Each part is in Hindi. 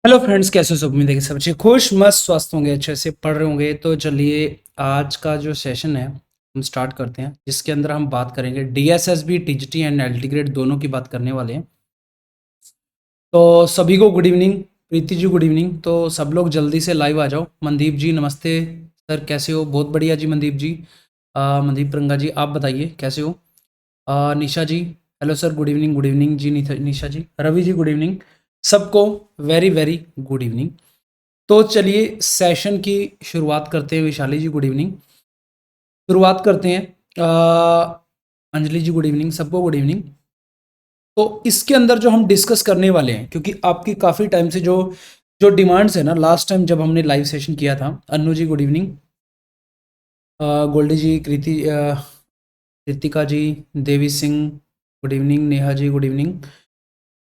हेलो फ्रेंड्स, कैसे हो सब? उम्मीद है कि सब अच्छे खुश मस्त स्वस्थ होंगे, अच्छे से पढ़ रहे होंगे। तो चलिए आज का जो सेशन है हम स्टार्ट करते हैं, जिसके अंदर हम बात करेंगे DSSB, TGT and LT grade दोनों की बात करने वाले हैं। तो सभी को good evening. Preeti ji good evening. तो सब लोग जल्दी से लाइव आ जाओ। मनदीप जी नमस्ते सर, कैसे हो? बहुत बढ़िया जी मनदीप जी। मनदीप रंगा जी आप बताइए कैसे हो? निशा जी हेलो सर, गुड इवनिंग जी। निशा जी, रवि जी गुड इवनिंग। सबको वेरी वेरी गुड इवनिंग। तो चलिए सेशन की शुरुआत करते हैं। विशाली जी गुड इवनिंग। शुरुआत करते हैं। अंजलि जी गुड इवनिंग, सबको गुड इवनिंग। तो इसके अंदर जो हम डिस्कस करने वाले हैं, क्योंकि आपकी काफ़ी टाइम से जो जो डिमांड्स है ना, लास्ट टाइम जब हमने लाइव सेशन किया था। अन्नू जी गुड इवनिंग। गोल्डी जी, कृतिका जी, Devi Singh good evening, Neha ji good evening.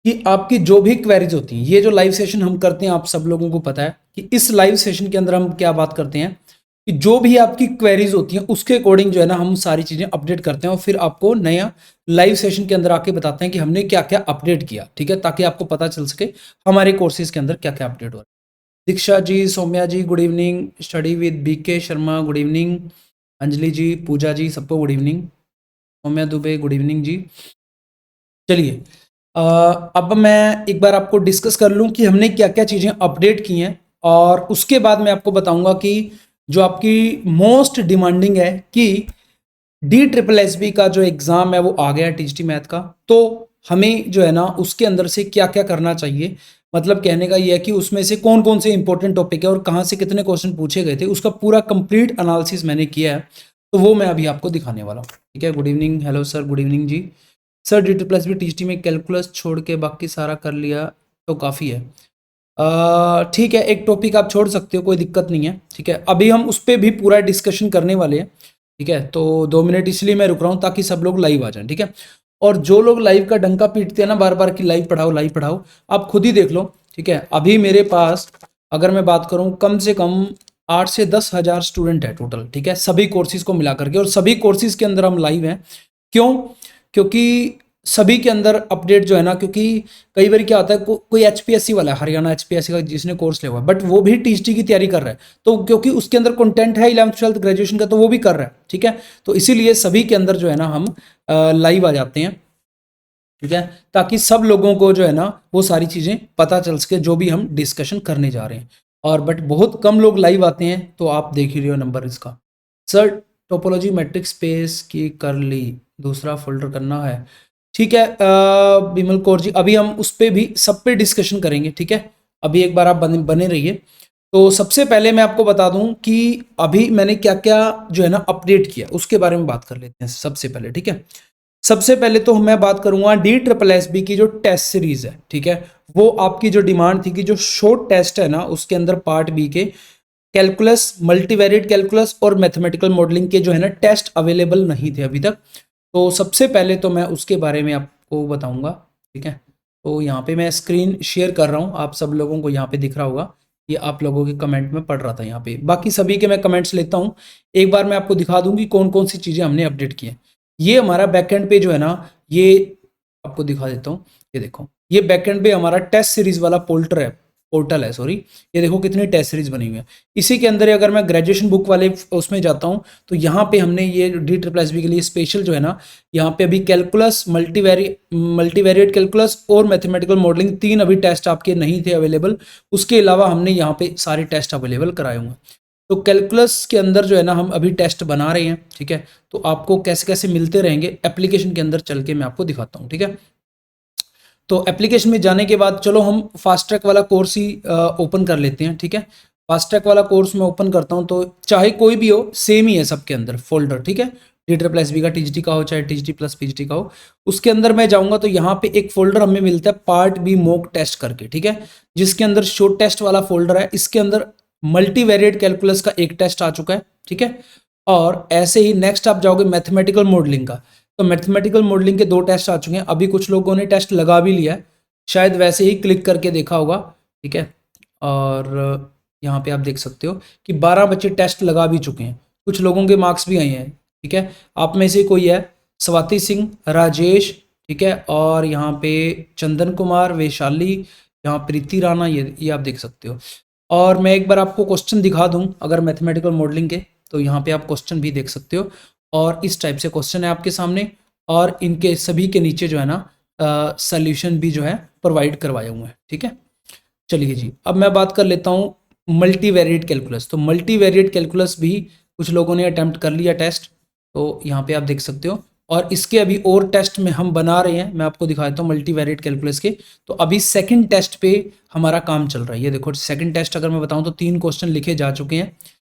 कि आपकी जो भी क्वेरीज होती हैं, ये जो लाइव सेशन हम करते हैं आप सब लोगों को पता है कि इस लाइव सेशन के अंदर हम क्या बात करते हैं कि जो भी आपकी क्वेरीज होती हैं उसके अकॉर्डिंग जो है ना हम सारी चीज़ें अपडेट करते हैं और फिर आपको नया लाइव सेशन के अंदर आके बताते हैं कि हमने क्या क्या अपडेट किया। ठीक है, ताकि आपको पता चल सके हमारे कोर्सेज के अंदर क्या क्या अपडेट हो रहा है। Diksha ji, Saumya ji good evening. Study with BK Sharma good evening. Anjali ji, Pooja ji, सबको good evening. Saumya Dubey good evening ji. चलिए अब मैं एक बार आपको डिस्कस कर लूं कि हमने क्या क्या चीज़ें अपडेट की हैं, और उसके बाद मैं आपको बताऊंगा कि जो आपकी मोस्ट डिमांडिंग है कि DSSB का जो एग्ज़ाम है वो आ गया टीजीटी मैथ का। तो हमें जो है ना उसके अंदर से क्या क्या करना चाहिए, मतलब कहने का ये है कि उसमें से कौन कौन से इंपॉर्टेंट टॉपिक है और कहाँ से कितने क्वेश्चन पूछे गए थे, उसका पूरा कंप्लीट एनालिसिस मैंने किया है। तो वो मैं अभी आपको दिखाने वाला हूँ। ठीक है, good evening. Hello sir, good evening ji. Sir DSSB TGT में कैलकुलस छोड़ के बाकी सारा कर लिया तो काफ़ी है। ठीक है, एक टॉपिक आप छोड़ सकते हो, कोई दिक्कत नहीं है। ठीक है, अभी हम उस पर भी पूरा डिस्कशन करने वाले हैं। ठीक है, तो 2 मिनट इसलिए मैं रुक रहा हूँ ताकि सब लोग लाइव आ जाएं। ठीक है, और जो लोग लाइव का डंका पीटते हैं ना बार बार कि लाइव पढ़ाओ, आप खुद ही देख लो। ठीक है, अभी मेरे पास अगर मैं बात करूँ कम से कम 8 से 10 हज़ार स्टूडेंट है टोटल। ठीक है, सभी कोर्सेज को मिला करके, और सभी कोर्सेज के अंदर हम लाइव हैं। क्यों? क्योंकि सभी के अंदर अपडेट जो है ना, क्योंकि कई बार क्या होता है कोई एचपीएससी वाला है, हरियाणा एचपीएससी का जिसने कोर्स लिया हुआ है, बट वो भी टीजीटी की तैयारी कर रहा है। तो क्योंकि उसके अंदर कंटेंट है 11th 12th ग्रेजुएशन का, तो वो भी कर रहा है। ठीक है, तो इसीलिए सभी के अंदर जो है ना हम लाइव आ जाते हैं। ठीक है, ताकि सब लोगों को जो है ना वो सारी चीज़ें पता चल सके जो भी हम डिस्कशन करने जा रहे हैं। और बट बहुत कम लोग लाइव आते हैं, तो आप देख ही रहे हो नंबर इसका। सर टोपोलॉजी मैट्रिक्स स्पेस की कर ली, दूसरा फोल्डर करना है। ठीक है बिमल कौर जी, अभी हम उस पर भी सब पे डिस्कशन करेंगे। ठीक है, अभी एक बार आप बने बने रहिए। तो सबसे पहले मैं आपको बता दूं कि अभी मैंने क्या क्या जो है ना अपडेट किया, उसके बारे में बात कर लेते हैं सबसे पहले। ठीक है, सबसे पहले तो मैं बात करूंगा DSSB की जो टेस्ट सीरीज है। ठीक है, वो आपकी जो डिमांड थी कि जो शॉर्ट टेस्ट है ना उसके अंदर पार्ट बी के कैलकुलस, मल्टीवेरिएट कैलकुलस और मैथमेटिकल मॉडलिंग के जो है ना टेस्ट अवेलेबल नहीं थे अभी तक। तो सबसे पहले तो मैं उसके बारे में आपको बताऊंगा। ठीक है, तो यहाँ पे मैं स्क्रीन शेयर कर रहा हूँ, आप सब लोगों को यहाँ पे दिख रहा होगा। ये आप लोगों के कमेंट में पढ़ रहा था यहाँ पे, बाकी सभी के मैं कमेंट्स लेता हूँ। एक बार मैं आपको दिखा दूंगी कौन कौन सी चीज़ें हमने अपडेट की हैं। ये हमारा बैकएंड पे जो है ना, ये आपको दिखा देता हूँ। ये देखो, ये बैकएंड पे हमारा टेस्ट सीरीज वाला पोर्टल है सॉरी। ये देखो कितनी टेस्ट सीरीज बनी हुई है। इसी के अंदर अगर मैं ग्रेजुएशन बुक वाले उसमें जाता हूँ, तो यहाँ पे हमने ये DSSB के लिए स्पेशल जो है ना, यहाँ पे अभी कैलकुलस, मल्टीवेरिएट कैलकुलस और मैथमेटिकल मॉडलिंग 3 अभी टेस्ट आपके नहीं थे अवेलेबल। उसके अलावा हमने यहाँ पे सारे टेस्ट अवेलेबल कराए हुए हैं। तो कैलकुलस के अंदर जो है ना हम अभी टेस्ट बना रहे हैं। ठीक है, तो आपको कैसे कैसे मिलते रहेंगे एप्लीकेशन के अंदर चल के मैं आपको दिखाता हूँ। ठीक है, तो एप्लीकेशन में जाने के बाद चलो हम फास्ट ट्रैक वाला कोर्स ही ओपन कर लेते हैं। ठीक है, फास्ट ट्रैक वाला कोर्स मैं ओपन करता हूँ, तो चाहे कोई भी हो सेम ही है सबके अंदर फोल्डर। ठीक है, DSSB का, टीजीटी का हो चाहे टीजीटी प्लस पीजीटी का हो, उसके अंदर मैं जाऊंगा तो यहाँ पे एक फोल्डर हमें मिलता है पार्ट बी मॉक टेस्ट करके। ठीक है, जिसके अंदर शॉर्ट टेस्ट वाला फोल्डर है, इसके अंदर मल्टीवेरिएट कैलकुलस का एक टेस्ट आ चुका है। ठीक है, और ऐसे ही नेक्स्ट आप जाओगे मैथमेटिकल मॉडलिंग का, तो मैथमेटिकल मॉडलिंग के 2 टेस्ट आ चुके हैं। अभी कुछ लोगों ने टेस्ट लगा भी लिया है, शायद वैसे ही क्लिक करके देखा होगा। ठीक है, और यहाँ पे आप देख सकते हो कि 12 बच्चे टेस्ट लगा भी चुके हैं, कुछ लोगों के मार्क्स भी आए हैं। ठीक है, आप में से कोई है स्वाति सिंह, राजेश, ठीक है, और यहाँ पे चंदन कुमार, वैशाली, यहाँ प्रीति राणा, ये आप देख सकते हो। और मैं एक बार आपको क्वेश्चन दिखा दूं अगर मैथमेटिकल मॉडलिंग के, तो यहाँ पे आप क्वेश्चन भी देख सकते हो, और इस टाइप से क्वेश्चन है आपके सामने, और इनके सभी के नीचे जो है ना सॉल्यूशन भी जो है प्रोवाइड करवाए हुए हैं, ठीक है। चलिए जी, अब मैं बात कर लेता हूँ मल्टीवेरिएट कैलकुलस। तो मल्टीवेरिएट कैलकुलस भी कुछ लोगों ने अटेम्प्ट कर लिया टेस्ट, तो यहाँ पे आप देख सकते हो, और इसके अभी और टेस्ट में हम बना रहे हैं, मैं आपको दिखा देता हूँ मल्टीवेरिएट कैलकुलस के। तो अभी सेकंड टेस्ट पे हमारा काम चल रहा है, ये देखो सेकंड टेस्ट अगर मैं बताऊँ तो 3 क्वेश्चन लिखे जा चुके हैं,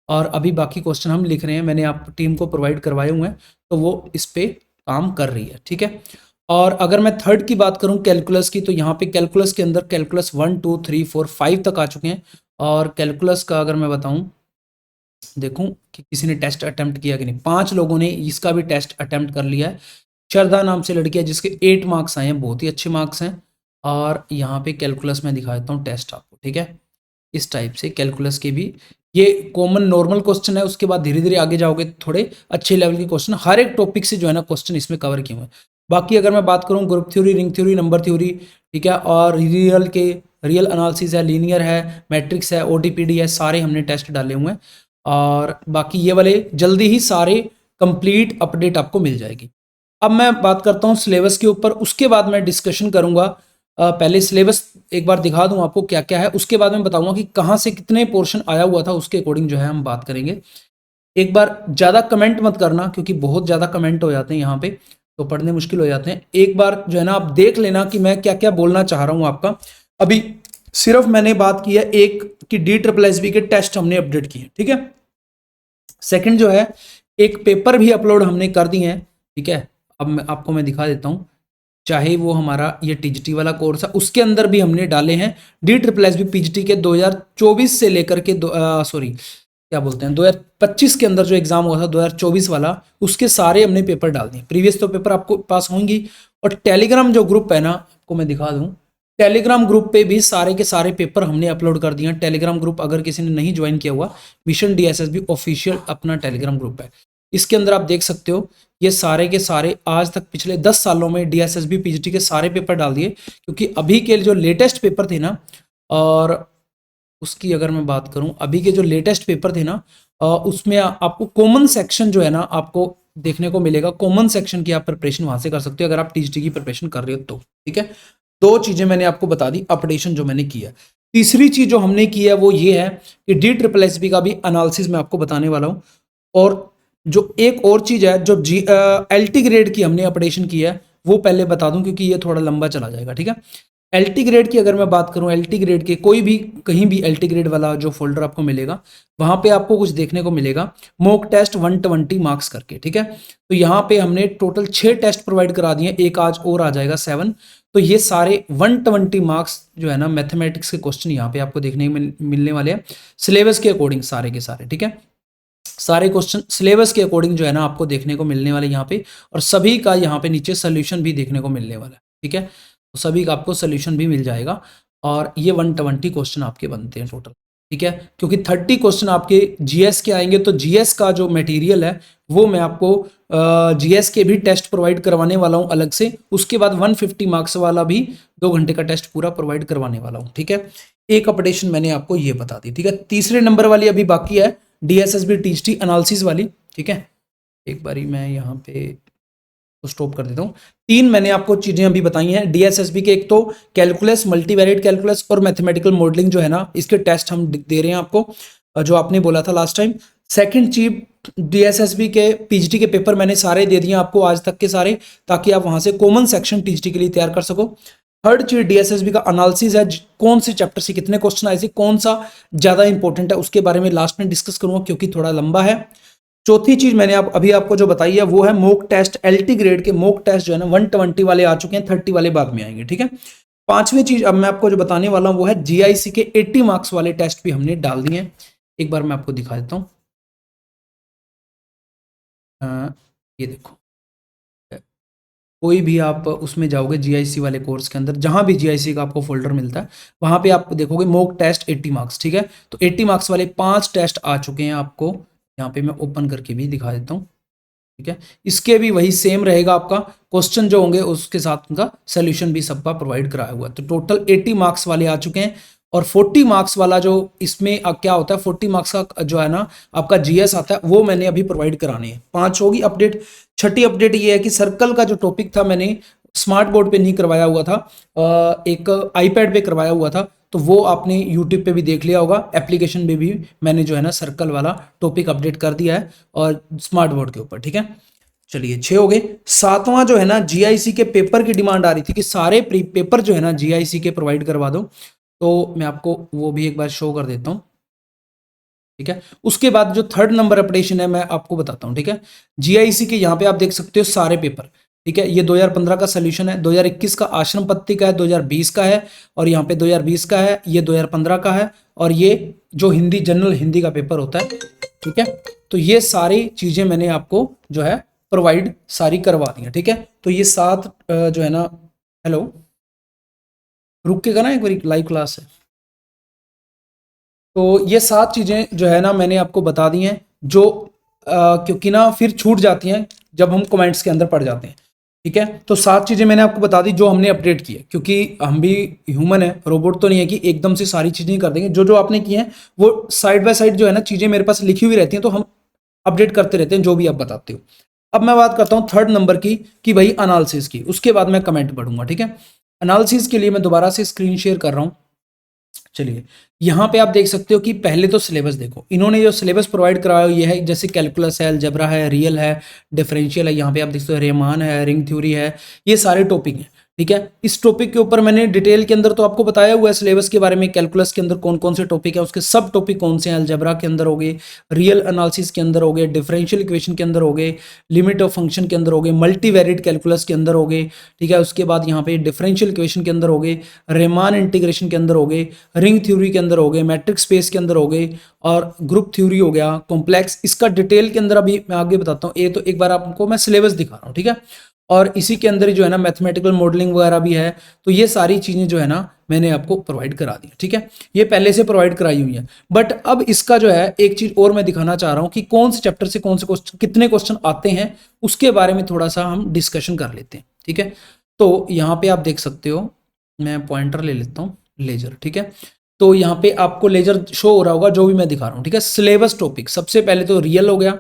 और अभी बाकी क्वेश्चन हम लिख रहे हैं, मैंने आप टीम को प्रोवाइड करवाए हुए हैं, तो वो इस पे काम कर रही है, ठीक है। और अगर मैं थर्ड की बात करूं कैलकुलस की, तो यहाँ पे कैलकुलस के अंदर कैलकुलस 1 2 3 4 5 तक आ चुके हैं। और कैलकुलस का अगर मैं बताऊं, देखूं कि किसी ने टेस्ट अटेम्प्ट किया कि नहीं, 5 लोगों ने इसका भी टेस्ट अटेम्प्ट कर लिया है। श्रद्धा नाम से लड़की है जिसके 8 मार्क्स आए हैं, बहुत ही अच्छे मार्क्स हैं। और यहाँ पे कैलकुलस में दिखा देता हूँ टेस्ट आपको, ठीक है। इस टाइप से कैलकुलस के भी ये कॉमन नॉर्मल क्वेश्चन है, उसके बाद धीरे धीरे आगे जाओगे थोड़े अच्छे लेवल के क्वेश्चन, हर एक टॉपिक से जो है ना क्वेश्चन इसमें कवर किए हुए हैं। बाकी अगर मैं बात करूँ group theory, ring theory, number theory, ठीक है, और रियल एनालिसिस है, लीनियर है, मैट्रिक्स है, ओटीपीडी है, सारे हमने टेस्ट डाले हुए हैं। और बाकी ये वाले जल्दी ही सारे कंप्लीट अपडेट आपको मिल जाएगी। अब मैं बात करता हूँ सिलेबस के ऊपर, उसके बाद मैं डिस्कशन करूंगा। पहले सिलेबस एक बार दिखा दूं आपको क्या क्या है, उसके बाद मैं बताऊंगा कि कहाँ से कितने पोर्शन आया हुआ था, उसके अकॉर्डिंग जो है हम बात करेंगे। एक बार ज़्यादा कमेंट मत करना, क्योंकि बहुत ज़्यादा कमेंट हो जाते हैं यहाँ पे, तो पढ़ने मुश्किल हो जाते हैं। एक बार जो है ना आप देख लेना कि मैं क्या क्या बोलना चाह रहा हूँ आपका। अभी सिर्फ मैंने बात की है एक कि DSSB के टेस्ट हमने अपडेट किए, ठीक है। सेकंड जो है, एक पेपर भी अपलोड हमने कर दिए हैं, ठीक है। अब मैं दिखा देता हूँ, चाहे वो हमारा ये टीजीटी वाला कोर्स है, उसके अंदर भी हमने डाले हैं DSSB पीजीटी के 2024 से लेकर के सॉरी क्या बोलते हैं 2025 के अंदर जो एग्जाम हुआ था 2024 वाला, उसके सारे हमने पेपर डाल दिए। प्रीवियस तो पेपर आपको पास होंगी। और टेलीग्राम जो ग्रुप है ना, आपको मैं दिखा दूं, टेलीग्राम ग्रुप पे भी सारे के सारे पेपर हमने अपलोड कर दिए हैं। टेलीग्राम ग्रुप अगर किसी ने नहीं ज्वाइन किया हुआ, मिशन DSSB ऑफिशियल अपना टेलीग्राम ग्रुप है, इसके अंदर आप देख सकते हो ये सारे के सारे आज तक पिछले 10 सालों में DSSB पीजीटी के सारे पेपर डाल दिए। क्योंकि अभी के जो लेटेस्ट पेपर थे ना, और उसकी अगर मैं बात करूं, अभी के जो लेटेस्ट पेपर थे ना, उसमें आपको कॉमन सेक्शन जो है ना आपको देखने को मिलेगा। कॉमन सेक्शन की आप प्रिपरेशन वहां से कर सकते हो अगर आप टीजीटी की प्रिपरेशन कर रहे हो तो, ठीक है। 2 चीजें मैंने आपको बता दी अपडेशन जो मैंने किया। तीसरी चीज जो हमने की है वो ये है कि DSSB का भी एनालिसिस मैं आपको बताने वाला हूं। और जो एक और चीज है जो LT ग्रेड की हमने अपडेशन की है, वो पहले बता दूं क्योंकि ये थोड़ा लंबा चला जाएगा, ठीक है। LT ग्रेड की अगर मैं बात करूं, LT ग्रेड के कोई भी कहीं भी LT ग्रेड वाला जो फोल्डर आपको मिलेगा, वहां पे आपको कुछ देखने को मिलेगा मॉक टेस्ट 120 मार्क्स करके, ठीक है। तो यहाँ पे हमने टोटल 6 टेस्ट प्रोवाइड करा दिए, एक आज और आ जाएगा 7। तो ये सारे 120 मार्क्स जो है ना मैथमेटिक्स के क्वेश्चन यहाँ पे आपको देखने मिलने वाले हैं सिलेबस के अकॉर्डिंग, सारे के सारे, ठीक है। सारे क्वेश्चन सिलेबस के अकॉर्डिंग जो है ना आपको देखने को मिलने वाले यहाँ पे, और सभी का यहाँ पे नीचे सोल्यूशन भी देखने को मिलने वाला है, ठीक है। तो सभी का आपको सोल्यूशन भी मिल जाएगा। और ये 120 क्वेश्चन आपके बनते हैं टोटल, ठीक है। क्योंकि 30 क्वेश्चन आपके जीएस के आएंगे, तो जीएस का जो मटेरियल है वो मैं आपको जीएस के भी टेस्ट प्रोवाइड करवाने वाला हूँ अलग से। उसके बाद 150 मार्क्स वाला भी 2 घंटे का टेस्ट पूरा प्रोवाइड करवाने वाला हूँ, ठीक है। एक अपडेशन मैंने आपको ये बता दी, ठीक है। तीसरे नंबर वाली अभी बाकी है DSSB टीजीटी एनालिसिस वाली, ठीक है। एक बारी मैं यहाँ पे तो स्टॉप कर देता हूँ। 3 मैंने आपको चीजें अभी बताई हैं DSSB के, एक तो कैलकुलस, मल्टीवेरिएट कैलकुलस और मैथमेटिकल मॉडलिंग जो है ना, इसके टेस्ट हम दे रहे हैं आपको, जो आपने बोला था लास्ट टाइम। सेकंड चीज, DSSB के पीजीटी के पेपर मैंने सारे दे दिए आपको आज तक के सारे, ताकि आप वहां से कॉमन सेक्शन टीजीटी के लिए तैयार कर सको। थर्ड चीज DSSB का एनालिसिस है, कौन से चैप्टर से कितने क्वेश्चन आए थे, कौन सा ज्यादा इंपॉर्टेंट है, उसके बारे में लास्ट में डिस्कस करूंगा क्योंकि थोड़ा लंबा है। चौथी चीज मैंने अभी आपको जो बताई है वो है मॉक टेस्ट। LT ग्रेड के मॉक टेस्ट जो है ना 120 वाले आ चुके हैं, 30 वाले बाद में आएंगे, ठीक है। पांचवी चीज अब मैं आपको जो बताने वाला हूं वो है GIC के 80 मार्क्स वाले टेस्ट भी हमने डाल दिए हैं। एक बार मैं आपको दिखा देता हूं, ये देखो, कोई भी आप उसमें जाओगे GIC वाले कोर्स के अंदर, जहां भी GIC का आपको फोल्डर मिलता है वहां पे आप देखोगे मॉक टेस्ट 80 मार्क्स, ठीक है। तो 80 मार्क्स वाले 5 टेस्ट आ चुके हैं आपको, यहाँ पे मैं ओपन करके भी दिखा देता हूँ, ठीक है। इसके भी वही सेम रहेगा, आपका क्वेश्चन जो होंगे उसके साथ उनका सोल्यूशन भी सबका प्रोवाइड कराया हुआ है। तो टोटल 80 मार्क्स वाले आ चुके हैं। और 40 मार्क्स वाला जो इसमें क्या होता है, 40 मार्क्स का जो है ना आपका जीएस आता है, वो मैंने अभी प्रोवाइड कराने हैं। 5 होगी अपडेट। छठी अपडेट ये है कि सर्कल का जो टॉपिक था मैंने स्मार्ट बोर्ड पे नहीं करवाया हुआ था, एक आईपैड पे करवाया हुआ था, तो वो आपने यूट्यूब पे भी देख लिया होगा। एप्लीकेशन में भी मैंने जो है ना सर्कल वाला टॉपिक अपडेट कर दिया है और स्मार्ट बोर्ड के ऊपर, ठीक है। चलिए 6 हो गए। सातवां जो है ना जीआईसी के पेपर की डिमांड आ रही थी कि सारे पेपर जो है ना जीआईसी के प्रोवाइड करवा दो, तो मैं आपको वो भी एक बार शो कर देता हूं, ठीक है। उसके बाद जो थर्ड नंबर अपडेशन है मैं आपको बताता हूं, ठीक है। जीआईसी के यहाँ पे आप देख सकते हो सारे पेपर, ठीक है। ये 2015 का सोल्यूशन है, 2021 का आश्रम पत्ती का है, 2020 का है, और यहाँ पे 2020 का है, ये 2015 का है, और ये जो हिंदी जनरल हिंदी का पेपर होता है, ठीक है। तो ये सारी चीजें मैंने आपको जो है प्रोवाइड सारी करवा दी है, ठीक है। तो ये 7 जो है ना, हेलो रुक के ना एक बार, लाइव क्लास है। तो ये 7 चीजें जो है ना मैंने आपको बता दी हैं, जो क्योंकि ना फिर छूट जाती हैं जब हम कमेंट्स के अंदर पड़ जाते हैं, ठीक है। तो 7 चीजें मैंने आपको बता दी जो हमने अपडेट की है, क्योंकि हम भी ह्यूमन है, रोबोट तो नहीं है कि एकदम से सारी चीजें कर देंगे। जो जो आपने की हैं वो साइड बाय साइड जो है ना चीजें मेरे पास लिखी हुई रहती हैं, तो हम अपडेट करते रहते हैं जो भी आप बताते हो। अब मैं बात करता हूँ थर्ड नंबर की, कि भाई एनालिसिस की, उसके बाद मैं कमेंट पढ़ूंगा, ठीक है। एनालिसिस के लिए मैं दोबारा से स्क्रीन शेयर कर रहा हूँ। चलिए यहाँ पे आप देख सकते हो कि पहले तो सिलेबस देखो, इन्होंने जो सिलेबस प्रोवाइड कराया ये है, जैसे कैलकुलस है, अलजेब्रा है, रियल है, डिफरेंशियल है, यहाँ पे आप देख सकते हो रेमान है, रिंग थ्योरी है, ये सारे टॉपिक हैं, ठीक है। इस टॉपिक के ऊपर मैंने डिटेल के अंदर तो आपको बताया हुआ है सिलेबस के बारे में, कैलकुलस के अंदर कौन कौन से टॉपिक है, उसके सब टॉपिक कौन से हैं, अलजेब्रा के अंदर हो गए, रियल एनालिसिस के अंदर हो गए, डिफरेंशियल इक्वेशन के अंदर हो गए, लिमिट ऑफ फंक्शन के अंदर हो गए, मल्टीवेरिएट कैलकुलस के अंदर हो गए, ठीक है। उसके बाद यहाँ पे डिफरेंशियल इक्वेशन के अंदर हो गए, रेमान इंटीग्रेशन के अंदर हो गए, रिंग थ्योरी के अंदर हो गए, मैट्रिक स्पेस के अंदर हो गए, और ग्रुप थ्योरी हो गया, कॉम्प्लेक्स। इसका डिटेल के अंदर अभी मैं आगे बताता हूँ, ये तो एक बार आपको मैं सिलेबस दिखा रहा हूँ, ठीक है। और इसी के अंदर जो है ना मैथमेटिकल मॉडलिंग वगैरह भी है, तो ये सारी चीजें जो है ना मैंने आपको प्रोवाइड करा दी, ठीक है। ये पहले से प्रोवाइड कराई हुई है, बट अब इसका जो है एक चीज और मैं दिखाना चाह रहा हूं कि कौन से चैप्टर से कौन से क्वेश्चन, कितने क्वेश्चन आते हैं, उसके बारे में थोड़ा सा हम डिस्कशन कर लेते हैं, ठीक है। तो यहाँ पे आप देख सकते हो, मैं पॉइंटर ले लेता हूँ, लेजर, ठीक है। तो यहाँ पे आपको लेजर शो हो रहा होगा जो भी मैं दिखा रहा हूँ, ठीक है। सिलेबस टॉपिक सबसे पहले तो रियल हो गया,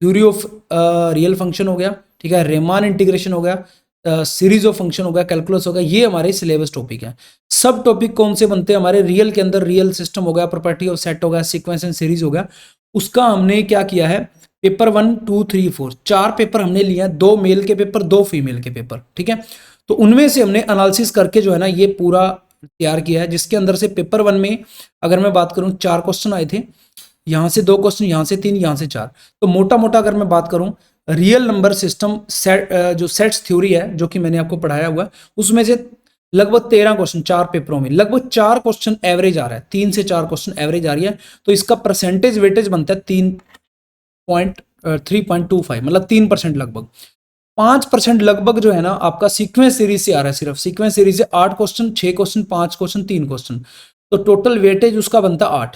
थ्योरी ऑफ रियल फंक्शन हो गया, ठीक है, रेमान इंटीग्रेशन हो गया, सीरीज ऑफ फंक्शन हो गया, कैलकुलस हो गया, ये हमारे सिलेबस टॉपिक है। सब टॉपिक कौन से बनते हैं हमारे रियल के अंदर, रियल सिस्टम हो गया, प्रॉपर्टी ऑफ सेट हो गया, सीक्वेंस एंड सीरीज हो गया। उसका हमने क्या किया है, पेपर 1 2 3 4 4 पेपर हमने लिए हैं, 2 मेल के पेपर, 2 फीमेल के पेपर, ठीक है। तो उनमें से हमने एनालिसिस करके जो है ना ये पूरा तैयार किया है, जिसके अंदर से पेपर 1 में अगर मैं बात करूं 4 क्वेश्चन आए थे, यहां से 2 क्वेश्चन, यहां से 3, यहां से 4। तो मोटा मोटा अगर मैं बात करूं, रियल नंबर सिस्टम सेट, जो सेट्स थ्योरी है जो कि मैंने आपको पढ़ाया हुआ, उसमें से लगभग 13 क्वेश्चन 4 पेपरों में, लगभग 4 क्वेश्चन एवरेज आ रहा है, 3 से 4 क्वेश्चन एवरेज आ रही है। तो इसका परसेंटेज वेटेज बनता है 3.25, मतलब 3% लगभग। 5% लगभग जो है ना आपका सीक्वेंस सीरीज से आ रहा है, सिर्फ सीक्वेंस सीरीज से 8 क्वेश्चन, 6 क्वेश्चन, 5 क्वेश्चन, 3 क्वेश्चन, तो टोटल वेटेज उसका बनता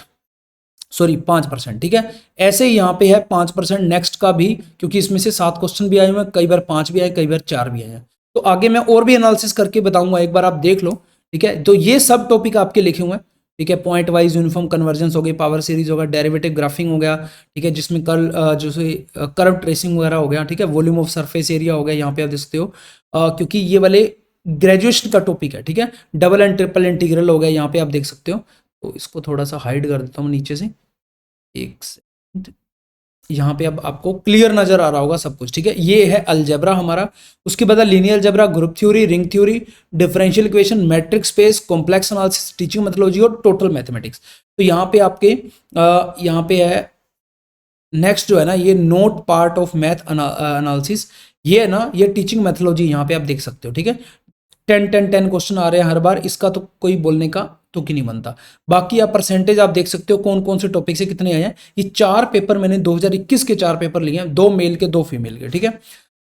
5%, ठीक है। ऐसे ही यहाँ पे है 5% नेक्स्ट का भी, क्योंकि इसमें से 7 क्वेश्चन भी आए हुए हैं, कई बार 5 भी आए, कई बार 4 भी आए हैं। तो आगे मैं और भी एनालिसिस करके बताऊंगा, एक बार आप देख लो, ठीक है। तो ये सब टॉपिक आपके लिखे हुए हैं, ठीक है। पॉइंट वाइज यूनिफॉर्म कन्वर्जेंस हो गई, पावर सीरीज होगा, डेरिवेटिव ग्राफिंग हो गया, ठीक है, जिसमें जैसे कर्व ट्रेसिंग वगैरह हो गया, ठीक है, वॉल्यूम ऑफ सरफेस एरिया हो गया, यहाँ पे आप देख सकते हो, क्योंकि ये वाले ग्रेजुएशन का टॉपिक है, ठीक है। डबल एंड ट्रिपल इंटीग्रल हो गया, यहाँ पे आप देख सकते हो। तो इसको थोड़ा सा हाइड कर देता हूँ नीचे से, एक सेकंड, यहाँ पे अब आपको क्लियर नजर आ रहा होगा सब कुछ, ठीक है। ये है अलजेब्रा हमारा, उसके बाद linear algebra, group theory, ring theory, differential equation, matric space, complex analysis, teaching methodology और टोटल मैथमेटिक्स। तो यहाँ पे आपके यहाँ पे है नेक्स्ट जो है ना, ये note part of math analysis, ये है ना, ये टीचिंग मेथोडोलॉजी, यहाँ पे आप देख सकते हो, ठीक है। 10 क्वेश्चन आ रहे हैं हर बार, इसका तो कोई बोलने का तुक ही नहीं बनता। बाकी आप परसेंटेज आप देख सकते हो कौन कौन से टॉपिक से कितने आए हैं। ये 4 पेपर मैंने 2021 के 4 पेपर लिए हैं, 2 मेल के 2 फीमेल के, ठीक है।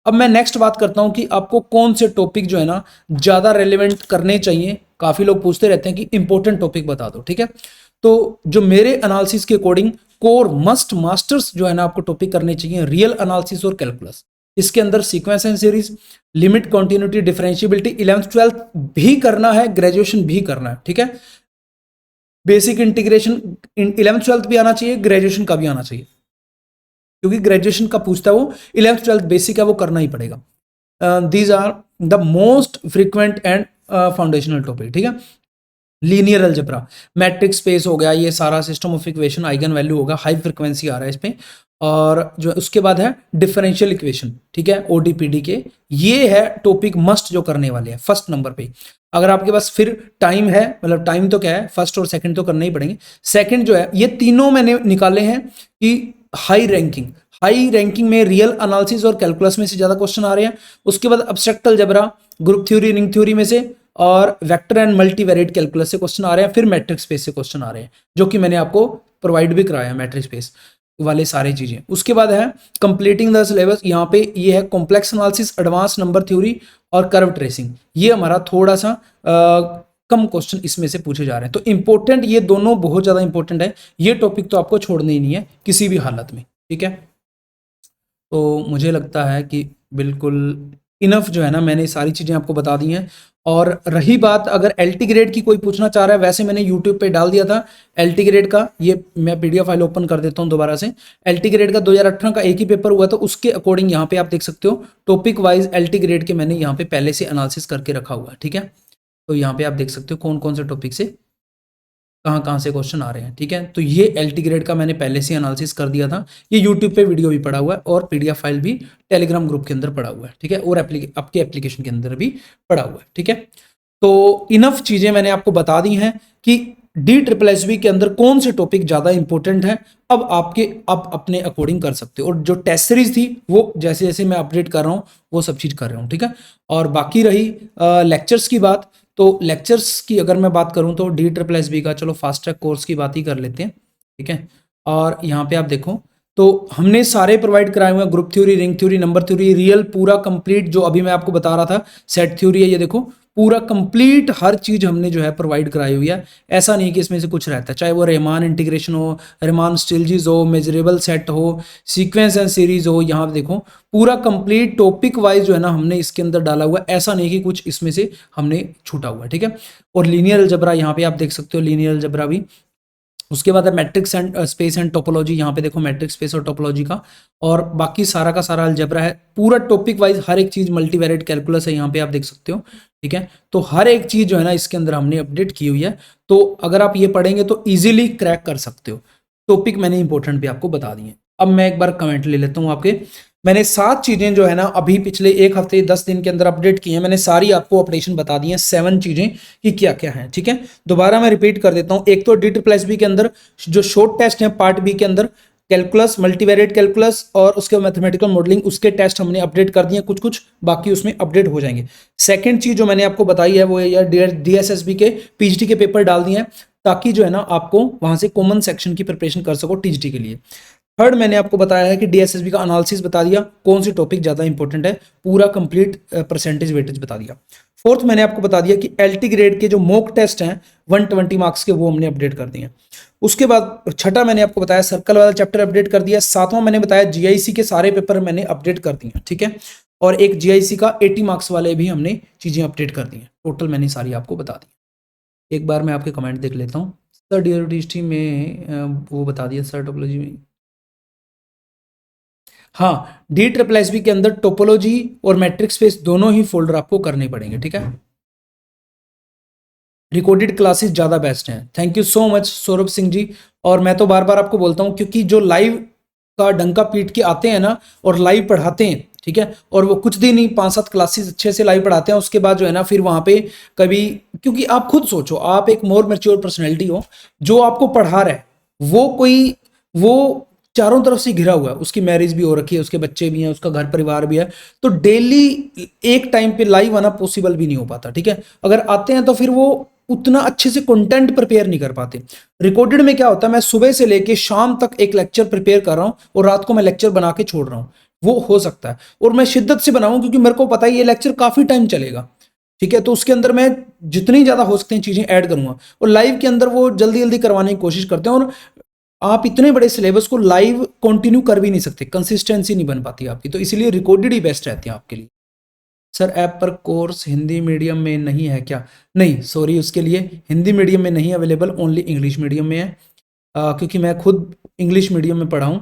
अब मैं नेक्स्ट बात करता हूं कि आपको कौन से टॉपिक जो है ना ज्यादा रेलिवेंट करने चाहिए। काफी लोग पूछते रहते हैं कि इंपॉर्टेंट टॉपिक बता दो, ठीक है। तो जो मेरे एनालिसिस के अकॉर्डिंग कोर मस्ट मास्टर्स जो है ना आपको टॉपिक करने चाहिए, रियल एनालिसिस और कैलकुलस, इसके अंदर sequence and series, limit, continuity, differentiability 11th 12th भी करना है, ग्रेजुएशन भी करना है, ठीक है। बेसिक इंटीग्रेशन 11th 12th भी आना चाहिए, ग्रेजुएशन का भी आना चाहिए, क्योंकि ग्रेजुएशन का पूछता है वो, 11th 12th बेसिक है वो करना ही पड़ेगा। These are the most frequent and foundational topic, ठीक है। लीनियर अलजेब्रा, मैट्रिक्स स्पेस हो गया, ये सारा system of equation, eigen value होगा, हाई फ्रिक्वेंसी आ रहा है इस पे। और जो उसके बाद है डिफरेंशियल इक्वेशन, ठीक है, ओडीपीडी के, ये है टॉपिक मस्ट जो करने वाले हैं फर्स्ट नंबर पे। अगर आपके पास फिर टाइम है, मतलब टाइम तो क्या है, फर्स्ट और सेकंड तो करने ही पड़ेंगे। सेकंड जो है, ये तीनों मैंने निकाले हैं कि हाई रैंकिंग में रियल एनालिसिस और कैलकुलस में से ज्यादा क्वेश्चन आ रहे हैं। उसके बाद abstract algebra, group theory, ring theory में से, और वेक्टर एंड मल्टीवेरिएट कैलकुलस से क्वेश्चन आ रहे हैं। फिर मैट्रिक्स स्पेस से क्वेश्चन आ रहे हैं, जो कि मैंने आपको प्रोवाइड भी कराया, मैट्रिक्स स्पेस वाले सारी चीजें। उसके बाद है कंप्लीटिंग द सिलेबस, यहाँ पे ये है complex analysis, advance number theory और कर्व ट्रेसिंग। ये हमारा थोड़ा सा कम क्वेश्चन इसमें से पूछे जा रहे हैं। तो इंपॉर्टेंट ये दोनों बहुत ज्यादा इंपॉर्टेंट है, ये टॉपिक तो आपको छोड़ना ही नहीं है किसी भी हालत में, ठीक है। तो मुझे लगता है कि बिल्कुल इनफ जो है ना, मैंने सारी चीज़ें आपको बता दी हैं। और रही बात अगर एलटी ग्रेड की कोई पूछना चाह रहा है, वैसे मैंने यूट्यूब पे डाल दिया था एलटी ग्रेड का, ये मैं पीडीएफ फाइल ओपन कर देता हूँ दोबारा से। एलटी ग्रेड का 2018 का एक ही पेपर हुआ था, उसके अकॉर्डिंग यहाँ पे आप देख सकते हो टॉपिक वाइज एलटी ग्रेड के मैंने यहाँ पे पहले से एनालिसिस करके रखा हुआ है, ठीक है। तो यहाँ पे आप देख सकते हो कौन कौन से टॉपिक से कहाँ कहाँ से क्वेश्चन आ रहे हैं, ठीक है। तो ये एलटी ग्रेड का मैंने पहले से एनालिसिस कर दिया था, ये यूट्यूब पे वीडियो भी पड़ा हुआ है और पीडीएफ फाइल भी टेलीग्राम ग्रुप के अंदर पड़ा हुआ है, ठीक है, और आपके एप्लीकेशन के अंदर भी पड़ा हुआ है, ठीक है। तो इनफ चीजें मैंने आपको बता दी हैं कि DSSB के अंदर कौन से टॉपिक ज्यादा इंपॉर्टेंट है। अब आप अपने अकॉर्डिंग कर सकते हो, और जो टेस्ट सीरीज थी वो जैसे जैसे मैं अपडेट कर रहा हूँ वो सब चीज कर रहा हूँ, ठीक है। और बाकी रही लेक्चर्स की बात, तो लेक्चर्स की अगर मैं बात करूं तो DSSB का, चलो फास्ट ट्रैक कोर्स की बात ही कर लेते हैं, ठीक है। और यहाँ पे आप देखो तो हमने सारे प्रोवाइड कराए हुए हैं, group theory, ring theory, number theory, real पूरा कंप्लीट, जो अभी मैं आपको बता रहा था सेट थ्योरी है, ये देखो पूरा कंप्लीट हर चीज हमने जो है प्रोवाइड कराई हुई है। ऐसा नहीं कि इसमें से कुछ रहता है, चाहे वो रहमान इंटीग्रेशन हो, रहमान स्टिल्जीज हो, मेजरेबल सेट हो, सीक्वेंस एंड सीरीज हो, यहाँ पे देखो पूरा कंप्लीट टॉपिक वाइज जो है ना हमने इसके अंदर डाला हुआ है। ऐसा नहीं कि कुछ इसमें से हमने छूटा हुआ है, ठीक है। और लीनियर अलजेब्रा यहाँ पे आप देख सकते हो, लीनियर अलजेब्रा भी। उसके बाद है matrix and space and topology, यहाँ पे देखो मैट्रिक्स स्पेस और टोपोलॉजी का, और बाकी सारा का सारा अलजेब्रा है पूरा टॉपिक वाइज, हर एक चीज मल्टीवेरिएट कैलकुलस है, यहाँ पे आप देख सकते हो, ठीक है। तो हर एक चीज जो है ना इसके अंदर हमने अपडेट की हुई है, तो अगर आप ये पढ़ेंगे तो इजीली क्रैक कर सकते हो। टॉपिक मैंने इंपॉर्टेंट भी आपको बता दिए। अब मैं एक बार कमेंट ले लेता हूँ आपके, मैंने 7 चीजें जो है ना अभी पिछले 1 हफ्ते 10 दिन के अंदर अपडेट की हैं, मैंने सारी आपको अपडेशन बता दी हैं, 7 चीजें कि क्या क्या है, ठीक है। दोबारा मैं रिपीट कर देता हूं, एक तो DSSB के अंदर जो शॉर्ट टेस्ट है पार्ट बी के अंदर, कैलकुलस, मल्टीवेरिएट कैलकुलस और उसके मैथमेटिकल मॉडलिंग, उसके टेस्ट हमने अपडेट कर दिए कुछ कुछ, बाकी उसमें अपडेट हो जाएंगे। सेकंड चीज जो मैंने आपको बताई है वो है यार DSSB के पीजीटी के पेपर डाल दिए हैं, ताकि जो है ना आपको वहां से कॉमन सेक्शन की प्रिपरेशन कर सको टीजीटी के लिए। थर्ड मैंने आपको बताया है कि DSSB का एनालिसिस बता दिया, कौन सी टॉपिक ज्यादा इंपॉर्टेंट है, पूरा कंप्लीट परसेंटेज वेटेज बता दिया। फोर्थ मैंने आपको बता दिया कि एलटी ग्रेड के जो मॉक टेस्ट हैं 120 मार्क्स के, वो हमने अपडेट कर दिए। उसके बाद छठा मैंने आपको बताया सर्कल वाला चैप्टर अपडेट कर दिया। सातवां मैंने बताया जीआईसी के सारे पेपर मैंने अपडेट कर दिए, ठीक है। और एक जीआईसी का 80 मार्क्स वाले भी हमने चीजें अपडेट कर दी हैं। टोटल मैंने सारी आपको बता दी। एक बार मैं आपके कमेंट देख लेता हूँ। सर DSSB में वो बता दिया सर, टोपोलॉजी में हाँ, DSSB के अंदर टोपोलॉजी और मैट्रिक्स स्पेस दोनों ही फोल्डर आपको करने पड़ेंगे, ठीक है। रिकॉर्डेड क्लासेस ज्यादा बेस्ट हैं। Thank you so much Saurabh Singh ji. और मैं तो बार बार आपको बोलता हूं, क्योंकि जो लाइव का डंका पीट के आते हैं ना और लाइव पढ़ाते हैं, ठीक है, और वो कुछ दिन ही 5-7 क्लासेस अच्छे से लाइव पढ़ाते हैं, उसके बाद जो है ना फिर वहां पे कभी, क्योंकि आप खुद सोचो, आप एक मोर मैच्योर पर्सनैलिटी हो, जो आपको पढ़ा रहा है वो चारों तरफ से घिरा हुआ है, उसकी मैरिज भी हो रखी है, उसके बच्चे भी हैं, उसका घर परिवार भी है, तो डेली एक टाइम पे लाइव आना पॉसिबल भी नहीं हो पाता, ठीक है। अगर आते हैं तो फिर वो उतना अच्छे से कंटेंट प्रिपेयर नहीं कर पाते। रिकॉर्डेड में क्या होता है, मैं सुबह से लेके शाम तक एक लेक्चर प्रिपेयर कर रहा हूं और रात को मैं लेक्चर बना के छोड़ रहा हूं, वो हो सकता है। और मैं शिद्दत से बनाऊं, क्योंकि मेरे को पता है ये लेक्चर काफी टाइम चलेगा, ठीक है, तो उसके अंदर मैं जितनी ज्यादा हो सकते हैं चीजें ऐड करूंगा। और लाइव के अंदर वो जल्दी जल्दी करवाने की कोशिश करते हैं, और आप इतने बड़े सिलेबस को लाइव कंटिन्यू कर भी नहीं सकते, कंसिस्टेंसी नहीं बन पाती आपकी, तो इसलिए रिकॉर्डेड ही बेस्ट रहती है आपके लिए। सर ऐप पर कोर्स हिंदी मीडियम में नहीं है क्या? नहीं, सॉरी, उसके लिए हिंदी मीडियम में नहीं अवेलेबल, ओनली इंग्लिश मीडियम में है, क्योंकि मैं खुद इंग्लिश मीडियम में पढ़ा हूँ।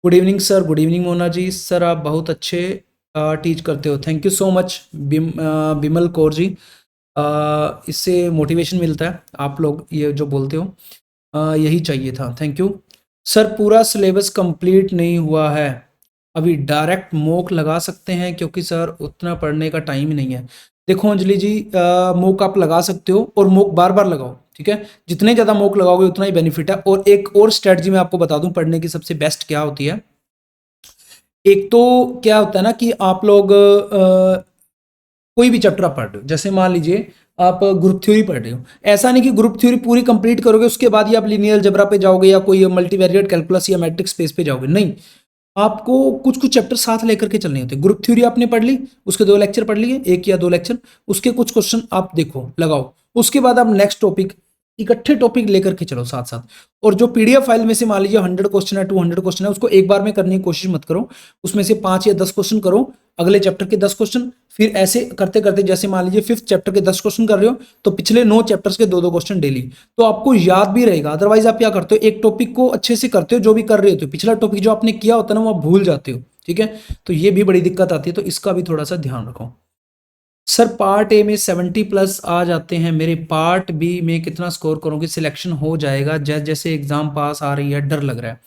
Good evening sir, good evening Mona ji. Sir आप बहुत अच्छे टीच करते हो, thank you so much Bimal Kaur ji. इससे मोटिवेशन मिलता है, आप लोग ये जो बोलते हो, यही चाहिए था, थैंक यू। सर पूरा सिलेबस कंप्लीट नहीं हुआ है, अभी डायरेक्ट मॉक लगा सकते हैं? क्योंकि सर उतना पढ़ने का टाइम ही नहीं है। देखो अंजलि जी, मॉक आप लगा सकते हो और मॉक बार बार लगाओ, ठीक है? जितने ज़्यादा मॉक लगाओगे उतना ही बेनिफिट है। और एक और स्ट्रेटजी मैं आपको बता दूं पढ़ने की सबसे बेस्ट क्या होती है। एक तो क्या होता है ना कि आप लोग कोई भी चैप्टर आप पढ़ रहे हो, जैसे मान लीजिए आप ग्रुप थ्योरी पढ़ रहे हो, ऐसा नहीं कि ग्रुप थ्योरी पूरी कंप्लीट करोगे उसके बाद ही आप लीनियर अलजेब्रा पे जाओगे या कोई मल्टीवेरिएट कैलकुलस या मैट्रिक्स स्पेस पे जाओगे, नहीं। आपको कुछ कुछ चैप्टर साथ लेकर के चलने होते हैं। ग्रुप थ्योरी आपने पढ़ ली, उसके 2 लेक्चर पढ़ लिए, 1 या 2 लेक्चर, उसके कुछ क्वेश्चन आप देखो लगाओ, उसके बाद आप नेक्स्ट टॉपिक, इकट्ठे टॉपिक लेकर के चलो साथ साथ। और जो पीडीएफ फाइल में से मान लीजिए 100 क्वेश्चन है, 200 क्वेश्चन है, उसको एक बार में करने की कोशिश मत करो, उसमें से 5 या 10 क्वेश्चन करो, अगले चैप्टर के 10 क्वेश्चन, फिर ऐसे करते करते जैसे मान लीजिए 5th चैप्टर के 10 क्वेश्चन कर रहे हो तो पिछले 9 चैप्टर्स के 2-2 क्वेश्चन डेली, तो आपको याद भी रहेगा। अदरवाइज आप क्या करते हो, एक टॉपिक को अच्छे से करते हो जो भी कर रहे हो, पिछला टॉपिक जो आपने किया होता है ना वो आप भूल जाते हो, ठीक है? तो ये भी बड़ी दिक्कत आती है, तो इसका भी थोड़ा सा ध्यान रखो। सर पार्ट ए में 70+ आ जाते हैं, मेरे पार्ट बी में कितना स्कोर करूँगी, सिलेक्शन हो जाएगा? जैसे जैसे एग्जाम पास आ रही है डर लग रहा है।